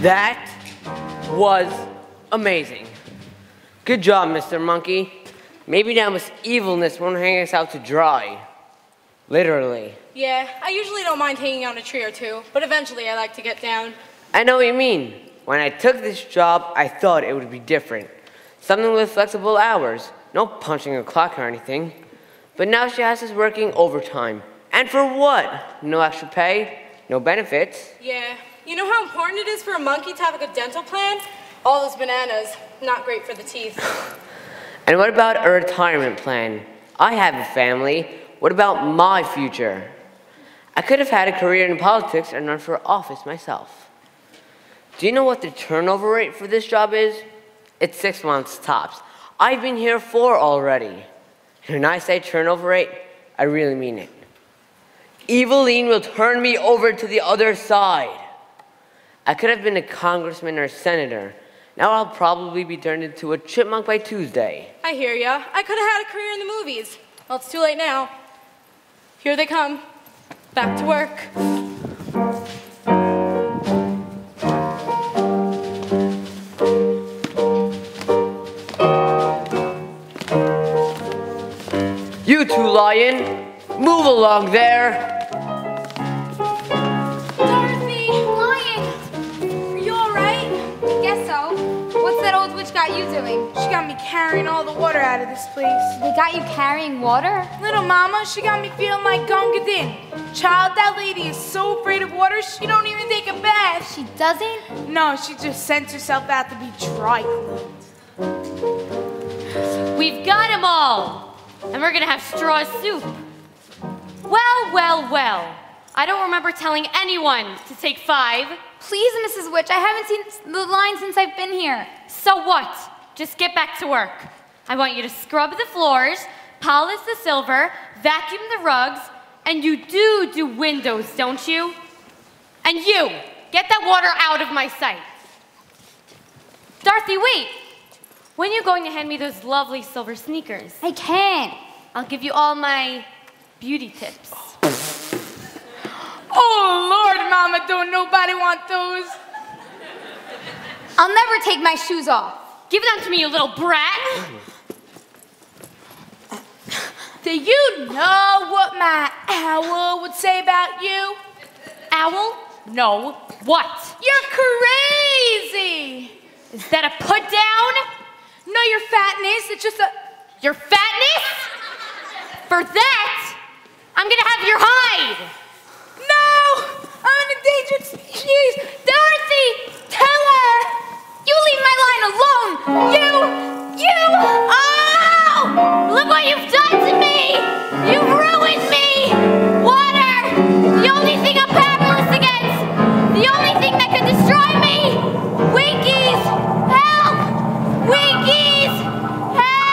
That was amazing. Good job, Mr. Monkey. Maybe now Miss Evilness won't hang us out to dry. Literally. Yeah, I usually don't mind hanging on a tree or two, but eventually I like to get down. I know what you mean. When I took this job, I thought it would be different. Something with flexible hours. No punching a clock or anything. But now she has us working overtime. And for what? No extra pay? No benefits? Yeah. You know how important it is for a monkey to have a good dental plan? All those bananas, not great for the teeth. And what about a retirement plan? I have a family. What about my future? I could have had a career in politics and run for office myself. Do you know what the turnover rate for this job is? It's 6 months tops. I've been here 4 already. And when I say turnover rate, I really mean it. Eveline will turn me over to the other side. I could have been a congressman or a senator. Now I'll probably be turned into a chipmunk by Tuesday. I hear ya. I could have had a career in the movies. Well, it's too late now. Here they come. Back to work. You two, Lion, move along there. Dorothy! Lion! Are you alright? Guess so. What's that old witch got you doing? She got me carrying all the water out of this place. They got you carrying water? Little mama, she got me feeling like Gunga Din. Child, that lady is so afraid of water, she don't even take a bath. She doesn't? No, she just sends herself out to be dry cleaned. We've got 'em all. And we're gonna have straw soup. Well, well, well. I don't remember telling anyone to take 5. Please, Mrs. Witch, I haven't seen the line since I've been here. So what? Just get back to work. I want you to scrub the floors, polish the silver, vacuum the rugs, and you do windows, don't you? And you, get that water out of my sight. Dorothy, wait. When are you going to hand me those lovely silver sneakers? I can't. I'll give you all my beauty tips. Oh, Lord, mama, don't nobody want those. I'll never take my shoes off. Give them to me, you little brat. Do you know what my owl would say about you? Owl? No. What? You're crazy. Is that a put down? No, your fatness, it's just a... Your fatness? For that, I'm gonna have your hide. No! I'm an endangered species! Dorothy! Tell her! You leave my line alone! You! Oh! Look what you've done to me! You've ruined me! Water! The only thing I'm powerless against! The only thing that could destroy me! Winkies! Help! Winkies! Help!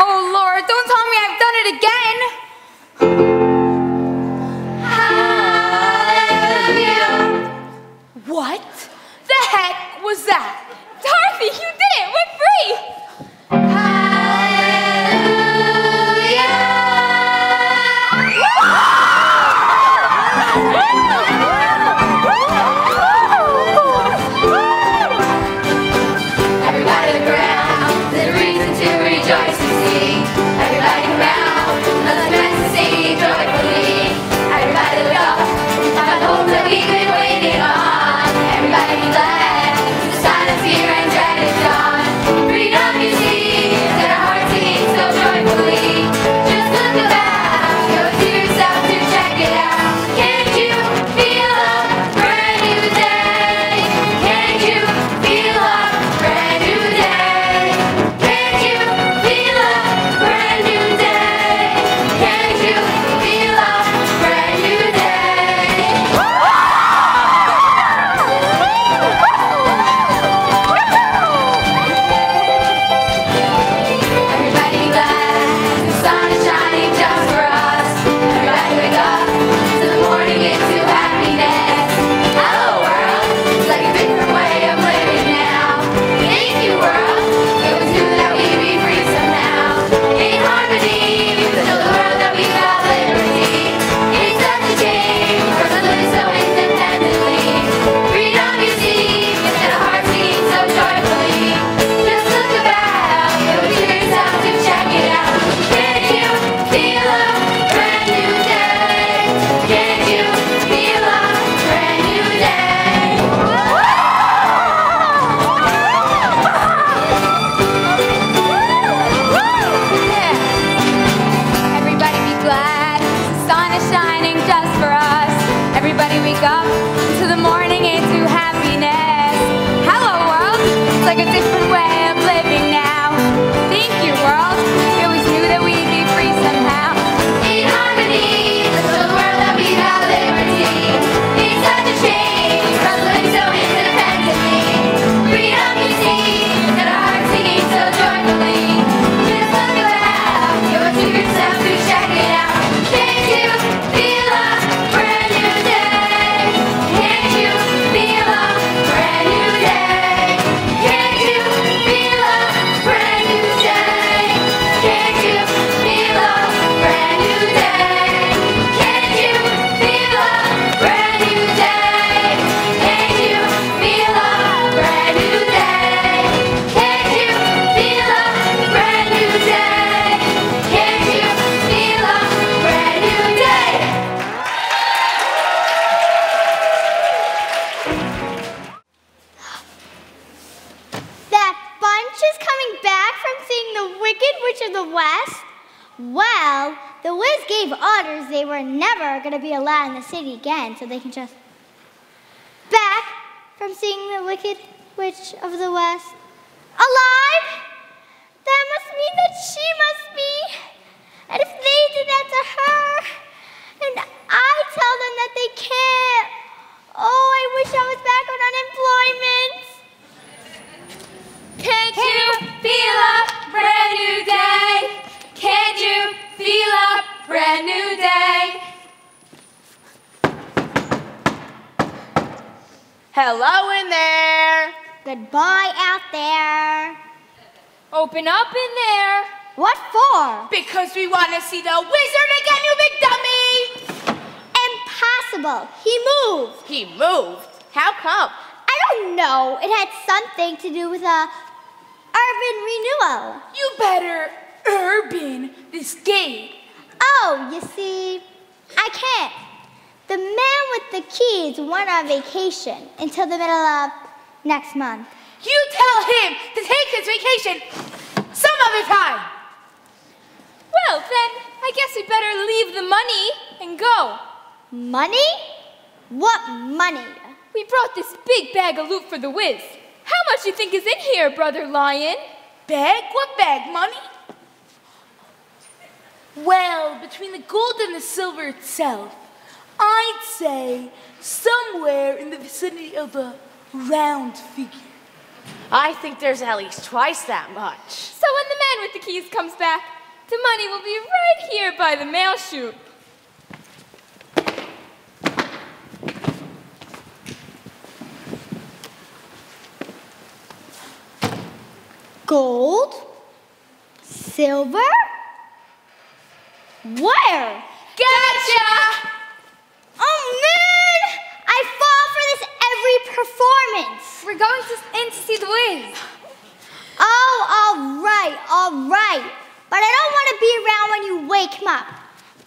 Oh, Lord, don't tell me I've done it again! What the heck was that? Dorothy, you did it! We're free! Everybody look around, there's a reason to rejoice and sing. Everybody around, let's dance and sing joyfully. Everybody look up, find the hope that we've been waiting on. Everybody be glad, the sun is here and dread is gone. like a different way of living now. Thank you, world. We always knew that we'd be free somehow. In harmony, let's show the world that we have liberty. It's such a change from living so independently. Freedom you see, and our hearts singing so joyfully. Just look around, you owe it to yourself to check it out. Can't you feel a brand new day? Can't you feel a brand new day? Can't you feel a brand new day? Can't you feel a brand new day? Can't you feel a brand new day? Can't you feel a brand new day? Can't you feel a brand new day? Can't you feel a brand new day? That bunch is coming back from seeing the Wicked Witch of the West? Well, the Wiz gave orders they were never going to be allowed in the city again, so they can just back from seeing the Wicked Witch of the West. Alive? That must mean that she must be. And if they did that to her, and I tell them that they can't. Oh, I wish I was back on unemployment. Can't you feel a brand new day? Can't you feel a brand new day? Hello in there. Goodbye out there. Open up in there. What for? Because we want to see the wizard again, you big dummy! Impossible. He moved. He moved? How come? I don't know. It had something to do with urban renewal. You better urban this gate. Oh, you see, I can't. The man with the keys went on vacation until the middle of next month. You tell him to take his vacation some other time. Well, then, I guess we better leave the money and go. Money? What money? We brought this big bag of loot for the Wiz. How much do you think is in here, Brother Lion? Bag? What bag? Money? Well, between the gold and the silver itself, I'd say somewhere in the vicinity of a round figure. I think there's at least twice that much. So when the man with the keys comes back, the money will be right here by the mail chute. Gold? Silver? Where? Gotcha! Oh man! I fall for this every performance. We're going in to see the Wiz. Oh, all right. But I don't want to be around when you wake him up.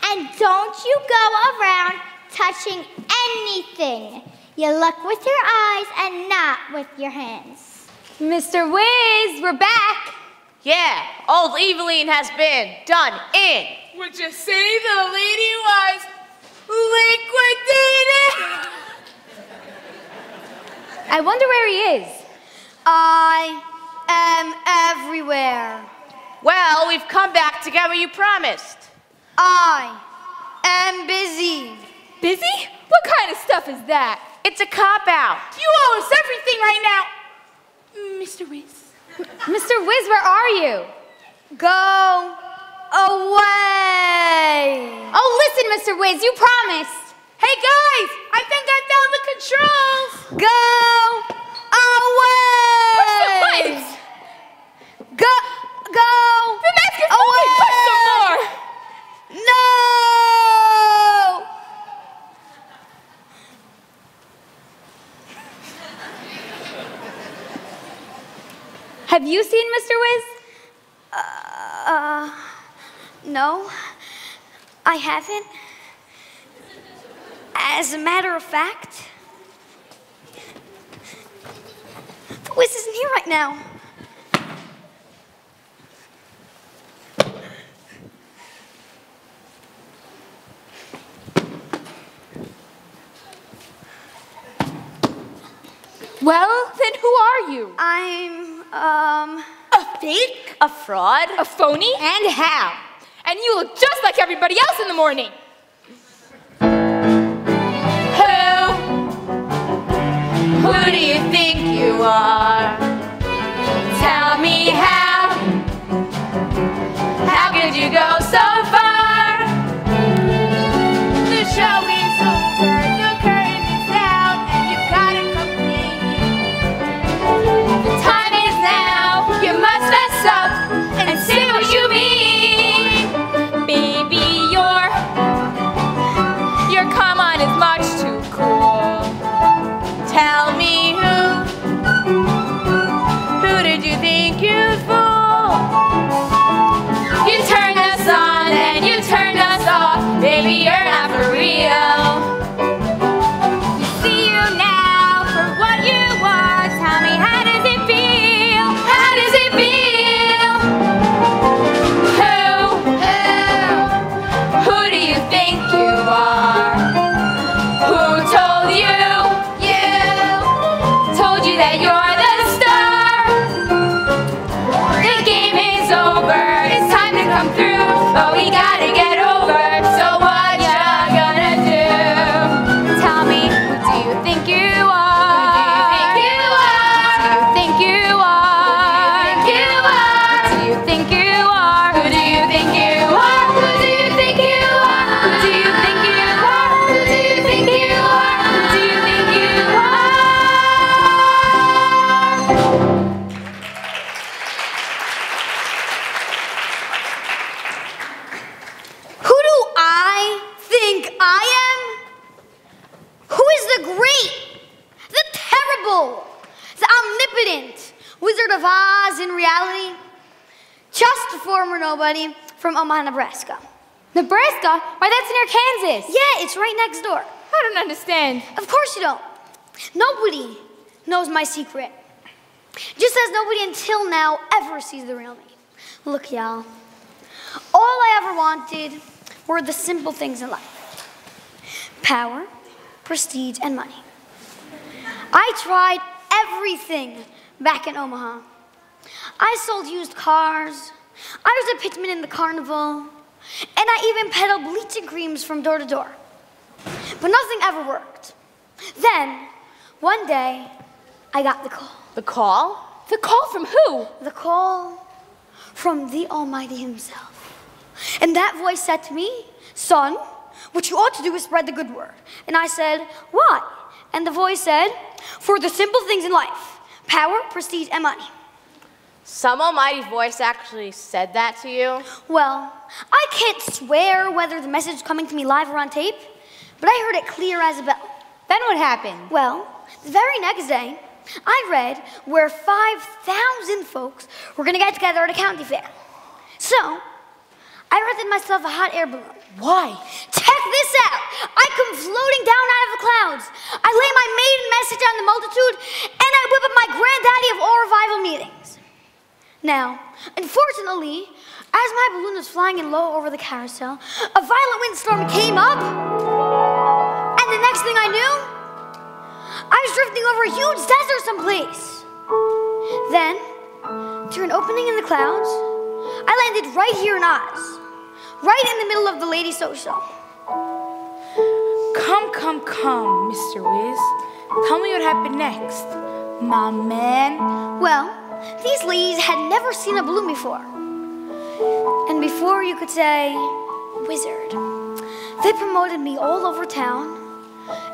And don't you go around touching anything. You look with your eyes and not with your hands. Mr. Wiz, we're back. Yeah, old Eveline has been done in. Would you say the lady was liquidated? I wonder where he is. I am everywhere. Well, we've come back to get what you promised. I am busy. Busy? What kind of stuff is that? It's a cop-out. You owe us everything right now, Mr. Wiz. Mr. Wiz, where are you? Go away. Oh, listen, Mr. Wiz, you promised. Hey guys, I think I found the controls. Go away. Push the buttons. Go The mask is moving. Push some more. No. Have you seen Mr. Wiz? No, I haven't. As a matter of fact, the Wiz isn't here right now. Well, then who are you? I'm A fake? A fraud? A phony? And how? And you look just like everybody else in the morning. Who do you think you are? Tell me how could you go so far? The show is over, the curtain is down, and you've got it complete. The time is now, you must fess up and say what you mean. Baby, your come on is much too cool. Tell me who did you think you'd fool? You turned us on and you turned us off. Baby, you're not for real. we see you now for what you are. Tell me, how does it feel? How does it feel? Who do you think you are? Who told you? Told you that you're the star. The game is over, it's time to come through, but we gotta get over. So what you gonna do? Tell me, who do you think you are? Who do you think you are? Who do you think you are? Who do you think you are? Who do you think you are? Who do you think you are? Who do you think you are? Who do you think you are? Who do I think I am? Who is the great, the terrible, the omnipotent Wizard of Oz in reality? Just a former nobody from Omaha, Nebraska. Nebraska? Why, that's near Kansas. Yeah, it's right next door. I don't understand. Of course you don't. Nobody knows my secret. Just as nobody until now ever sees the real me. Look, y'all. All I ever wanted were the simple things in life. Power, prestige, and money. I tried everything back in Omaha. I sold used cars. I was a pitchman in the carnival. And I even peddled bleaching creams from door to door. But nothing ever worked. Then, one day, I got the call. The call? The call from who? The call from the Almighty himself. And that voice said to me, "Son, what you ought to do is spread the good word." And I said, "Why?" And the voice said, "For the simple things in life, power, prestige, and money." Some almighty voice actually said that to you? Well, I can't swear whether the message is coming to me live or on tape, but I heard it clear as a bell. Then what happened? Well, the very next day, I read where 5,000 folks were going to get together at a county fair. So, I rented myself a hot air balloon. Why? Check this out. I come floating down out of the clouds. I lay my maiden message on the multitude, and I whip up my granddaddy of all revival meetings. Now, unfortunately, as my balloon was flying in low over the carousel, a violent windstorm came up, and the next thing I knew, I was drifting over a huge desert someplace. Then, through an opening in the clouds, I landed right here in Oz, right in the middle of the ladies' social. Come, Mr. Wiz. Tell me what happened next, my man. Well, these ladies had never seen a balloon before. And before you could say, wizard, they promoted me all over town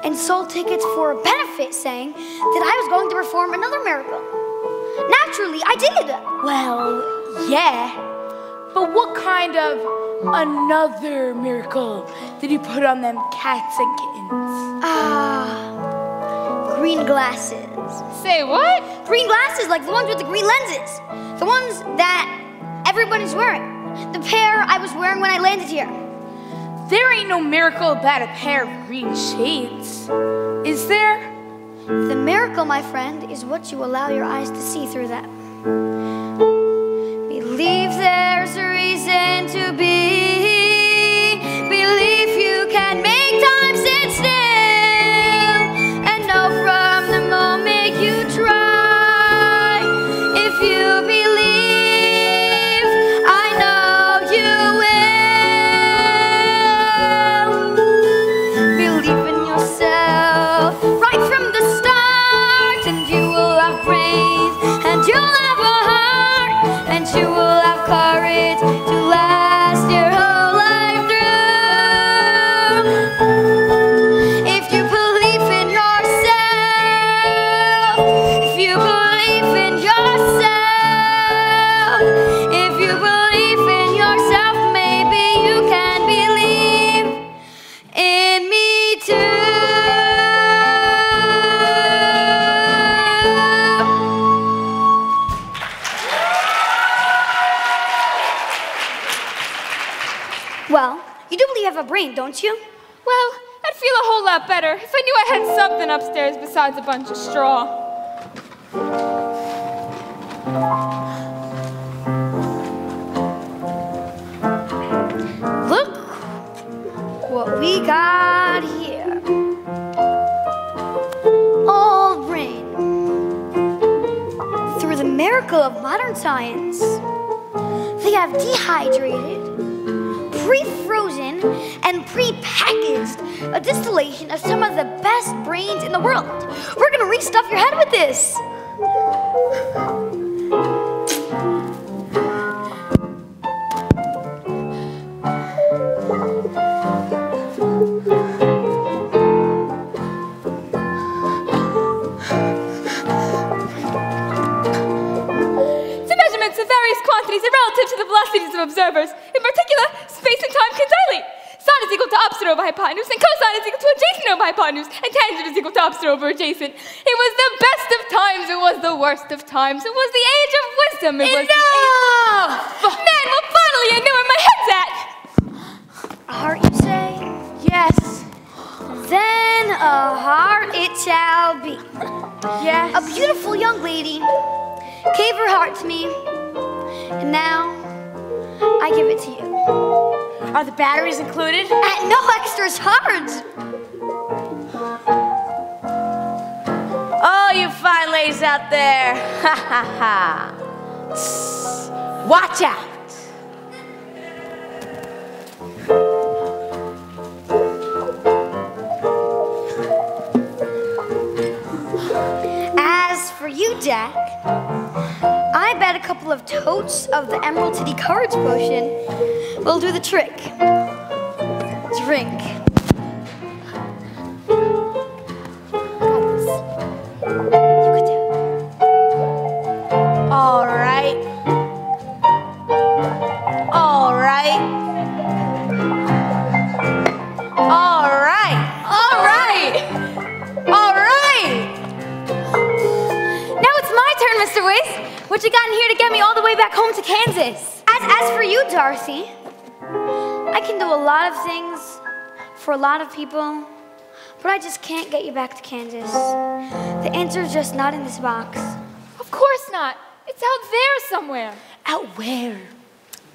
and sold tickets for a benefit saying that I was going to perform another miracle. Naturally, I did. Well, yeah. But what kind of another miracle did you put on them cats and kittens? Green glasses. Say what? Green glasses, like the ones with the green lenses. The ones that everybody's wearing. The pair I was wearing when I landed here. There ain't no miracle about a pair of green shades, is there? The miracle, my friend, is what you allow your eyes to see through them. Believe there's a reason to be. Believe you can make time sit still. And know from the moment you try, if you you will have courage to last your whole life through. If you believe in yourself, if you believe in yourself, if you believe in yourself, maybe you can believe in me too. Well, you do believe you have a brain, don't you? Well, I'd feel a whole lot better if I knew I had something upstairs besides a bunch of straw. Look what we got here. All brain. Through the miracle of modern science, they have dehydrated, pre-frozen, and pre-packaged a distillation of some of the best brains in the world. We're gonna restuff your head with this. The measurements of various quantities are relative to the velocities of observers. In particular, space and time can dilate. Sine is equal to opposite over hypotenuse, and cosine is equal to adjacent over hypotenuse, and tangent is equal to opposite over adjacent. It was the best of times, it was the worst of times. It was the age of wisdom, it was Enough! Man, well finally I know where my head's at! A heart, you say? Yes. Then a heart it shall be. Yes. A beautiful young lady gave her heart to me, and now I give it to you. Are the batteries included? At no extra charge. Oh, you fine ladies out there. Ha ha ha. Watch out. As for you, Jack, I bet a couple of totes of the Emerald City Courage Potion will do the trick. Drink. You could do it. All right. All right. All right. All right. All right. Now it's my turn, Mr. Wiz. What you got in here to get me all the way back home to Kansas? As for you, Darcy, I can do a lot of things for a lot of people, but I just can't get you back to Kansas. The answer's just not in this box. Of course not. It's out there somewhere. Out where?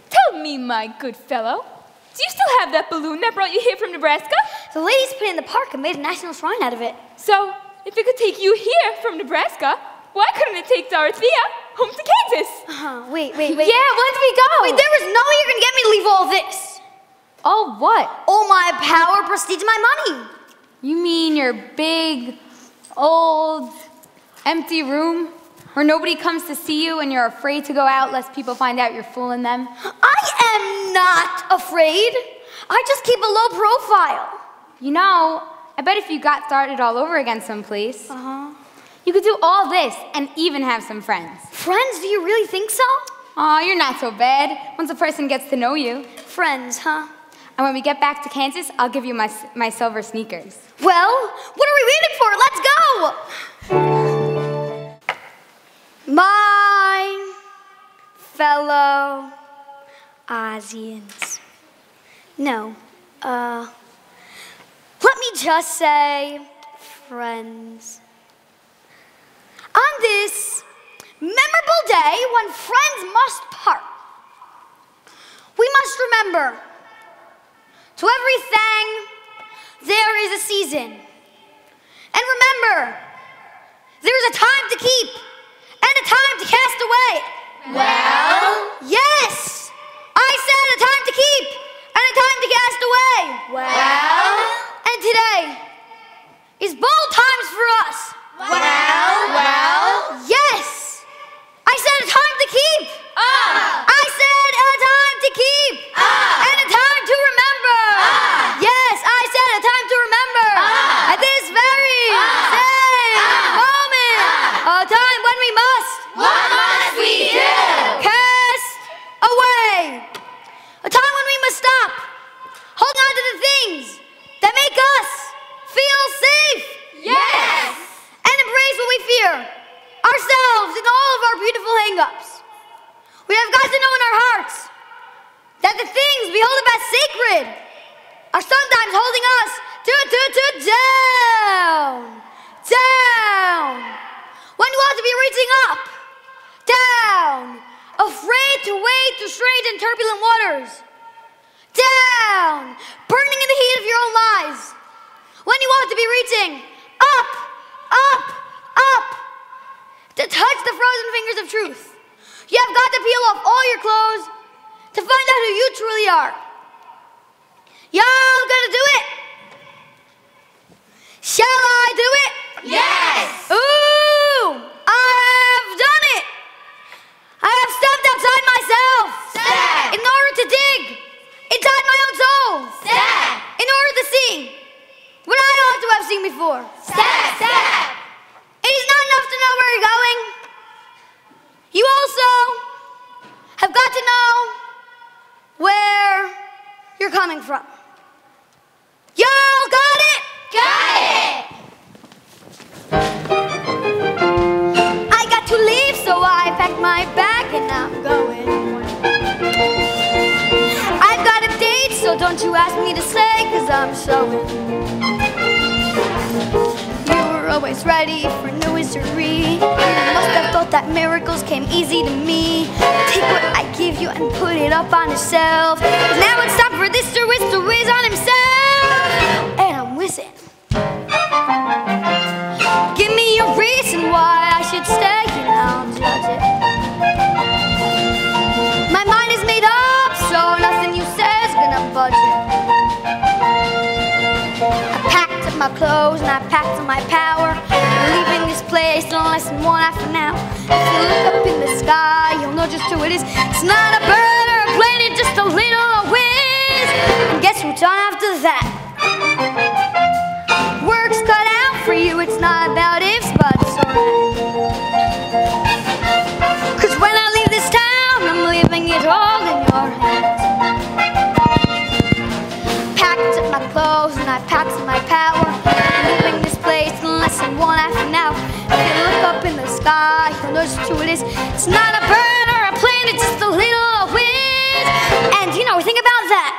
Tell me, my good fellow, do you still have that balloon that brought you here from Nebraska? The ladies put it in the park and made a national shrine out of it. So, if it could take you here from Nebraska, why couldn't it take Dorothea home to Kansas? Wait. Yeah, when do we go? Wait, there was no way you're gonna get me to leave all this. Oh, what? All my power, prestige, and my money. You mean your big, old, empty room where nobody comes to see you and you're afraid to go out lest people find out you're fooling them? I am not afraid. I just keep a low profile. You know, I bet if you got started all over again someplace, you could do all this and even have some friends. Friends, do you really think so? Aw, you're not so bad once a person gets to know you. Friends, huh? And when we get back to Kansas, I'll give you my silver sneakers. Well, what are we waiting for? Let's go! My fellow Ozians. No, let me just say friends. On this memorable day when friends must part, we must remember, to everything there is a season. And remember, there is a time to keep and a time to cast away. Well? Yes! I said a time to keep and a time to cast away. Well? And today is bold times for us. Well? Yes! I said a time to keep. hang-ups. We have got to know in our hearts that the things we hold up as sacred are sometimes holding us down. When you ought to be reaching up, down, afraid to wade through strange and turbulent waters, down, burning in the heat of your own lives. When you ought to be reaching up, to touch the frozen fingers of truth. You have got to peel off all your clothes to find out who you truly are. Y'all gonna do it? Shall I do it? Yes! Ooh, I have done it. I have stepped outside myself. Step! In order to dig inside my own soul. Step! In order to see what I ought to have seen before. Step! It is not enough to know where you're going. You also have got to know where you're coming from. Y'all got it? Got it! I got to leave, so I packed my bag and I'm going. I've got a date, so don't you ask me to stay, 'cause I'm showing. Always ready for new history. Must have thought that miracles came easy to me. Take what I give you and put it up on a shelf. Now it's time for this to whiz on himself. And I'm whizzing. Give me a reason why I should stay and I'll judge it. My mind is made up, so nothing you say is gonna budge it. My clothes and I packed up my power. Leaving this place in less than 1 half an hour. If you look up in the sky, you'll know just who it is. It's not a bird or a plane, it's just a little whiz. And guess who's on after that? Work's cut out for you, it's not about ifs, but sort of. 'Cause when I leave this town, I'm leaving it all in your hands. Packed up my clothes and I packed up my power. Leaving this place in less than 1 half an hour. If you look up in the sky, you'll know just who it is. It's not a bird or a plane, it's just a little whiz. And you know, think about that.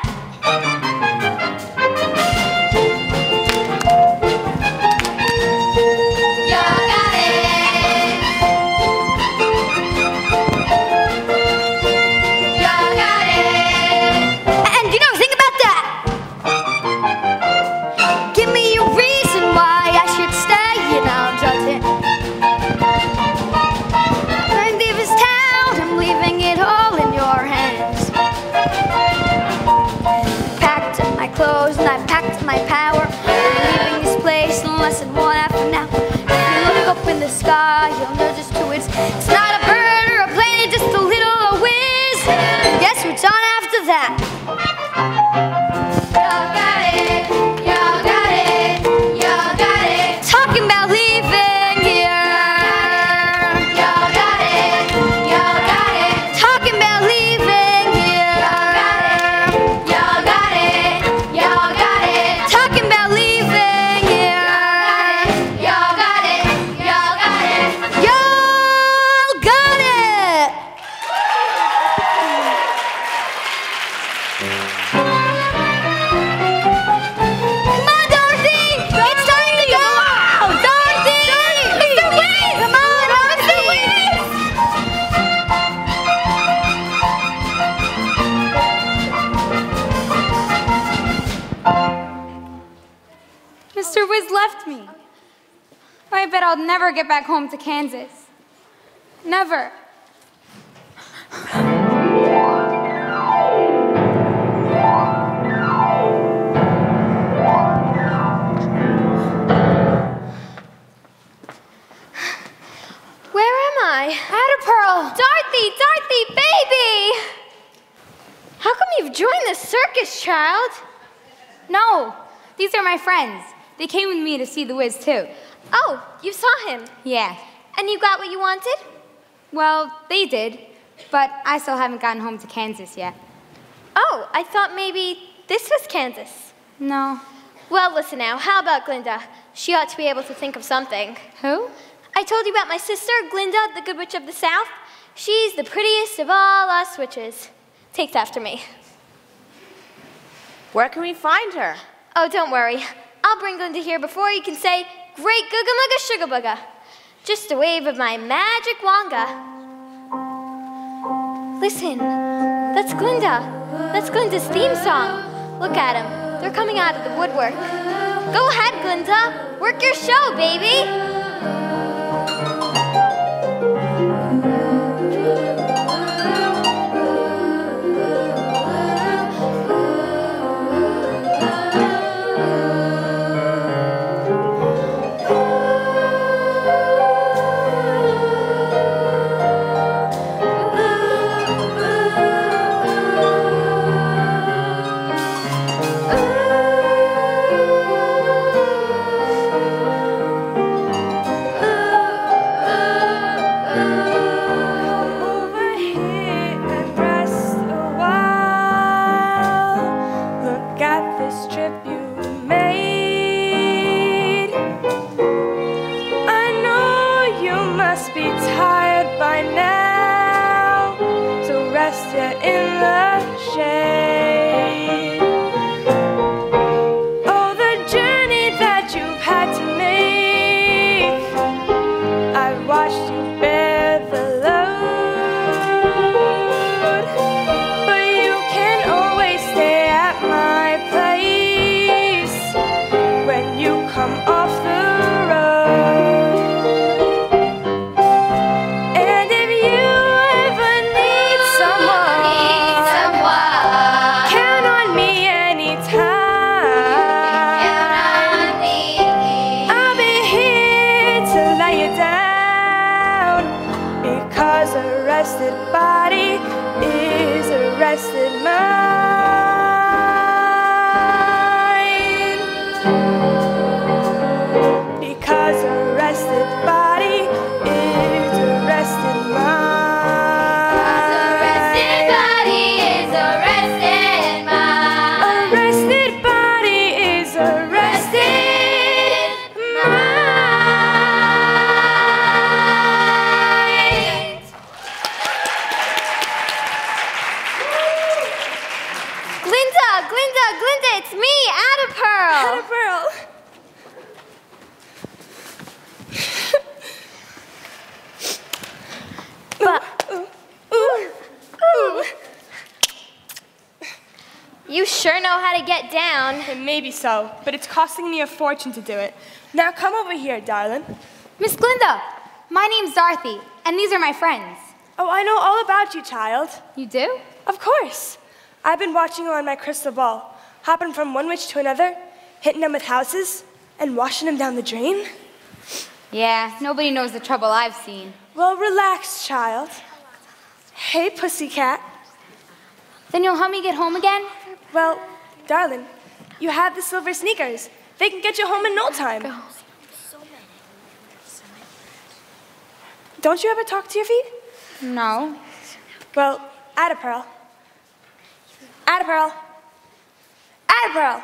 Clothes and I packed my power. Leaving this place in less than 1 half an hour. If you look up in the sky, you'll know just who it is. It's not a bird or a plane, it's just a little whiz. Guess who's on after that? Y'all got it, y'all got it, y'all got it. Talking about leaving here. Y'all got it, y'all got it. Talking about leaving here. Y'all got it. Y'all got it. Talking about leaving here. Y'all got it. Y'all got it. Y'all got it. Come on, Dorothy. It's time to go. Dorothy. Mr. Wiz. Come on, Dorothy. Mr. Wiz left me. I bet I'll never get back home to Kansas. Never. Where am I? Pearl. Dorothy, baby! How come you've joined the circus, child? No, these are my friends. They came with me to see the Wiz too. Oh, you saw him. Yeah. And you got what you wanted? Well, they did, but I still haven't gotten home to Kansas yet. Oh, I thought maybe this was Kansas. No. Well, listen now, how about Glinda? She ought to be able to think of something. Who? I told you about my sister, Glinda, the Good Witch of the South. She's the prettiest of all us witches. Takes after me. Where can we find her? Oh, don't worry. I'll bring Glinda here before you can say, great googa-mugga sugar-bugga. Just a wave of my magic wanga. Listen, that's Glinda. That's Glinda's theme song. Look at them. They're coming out of the woodwork. Go ahead, Glinda. Work your show, baby. You sure know how to get down. Maybe so, but it's costing me a fortune to do it. Now come over here, darling. Miss Glinda, my name's Dorothy, and these are my friends. Oh, I know all about you, child. You do? Of course. I've been watching you on my crystal ball, hopping from one witch to another, hitting them with houses, and washing them down the drain. Yeah, nobody knows the trouble I've seen. Well, relax, child. Hey, pussycat. Then you'll help me get home again? Well, darling, you have the silver sneakers. They can get you home in no time. Don't you ever talk to your feet? No. Well, atta pearl. Atta pearl. Atta pearl.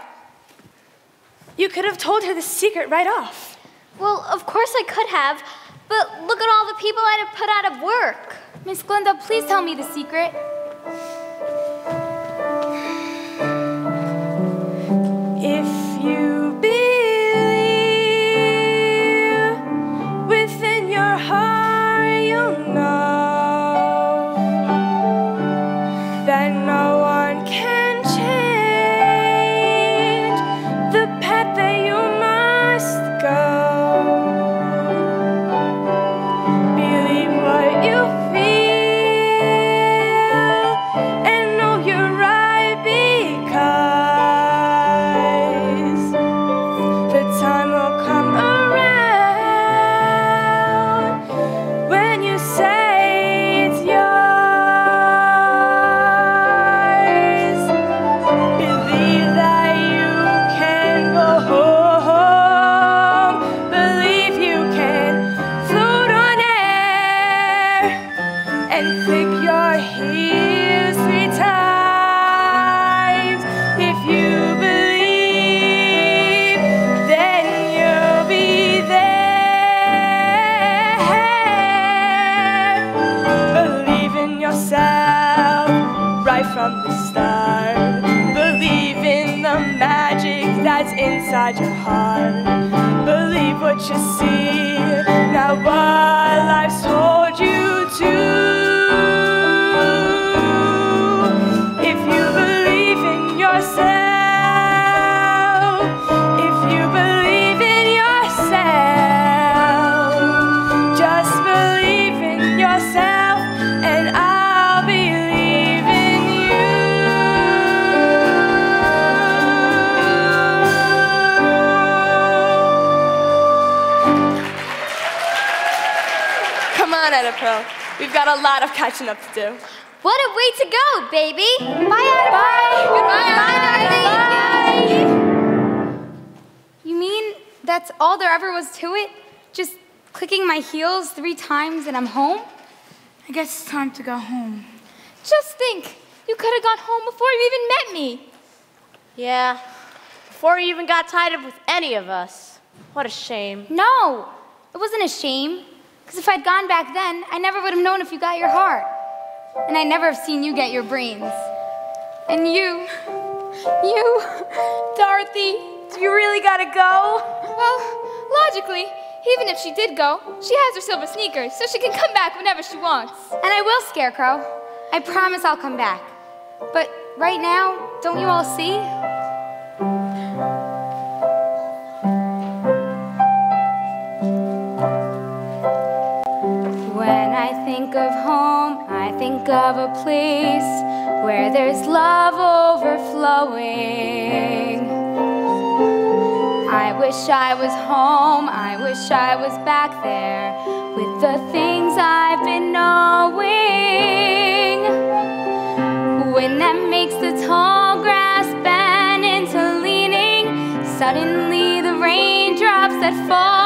You could have told her the secret right off. Well, of course I could have, but look at all the people I'd have put out of work. Miss Glinda, please tell me the secret. If you believe within your heart, you'll know that no one can change the path that you must go. Believe what you feel and know you're right because the time will come around when you say it's yours. Believe that you can go home. Believe you can float on air and click your heels 3 times. If you believe, then you'll be there. from the start. Believe in the magic that's inside your heart. Believe what you see, not what life's told you to. If you believe in yourself, if you believe in yourself, just believe in yourself and I'll believe in you. Come on, Edipro. We've got a lot of catching up to do. What a way to go, baby. Bye, Adam. Bye. Goodbye, Bye. You mean that's all there ever was to it? Just clicking my heels 3 times and I'm home? I guess it's time to go home. Just think, you could have gone home before you even met me. Yeah, before you even got tied up with any of us. What a shame. No, it wasn't a shame. Because if I'd gone back then, I never would have known if you got your heart. And I'd never have seen you get your brains. And you, Dorothy, Do you really gotta go? well, logically, even if she did go, she has her silver sneakers, so she can come back whenever she wants. and I will, Scarecrow. I promise I'll come back. But right now, don't you all see? When I think of home, I think of a place where there's love overflowing. I wish I was home, I wish I was back there with the things I've been knowing. When that makes the tall grass bend into leaning, suddenly the raindrops that fall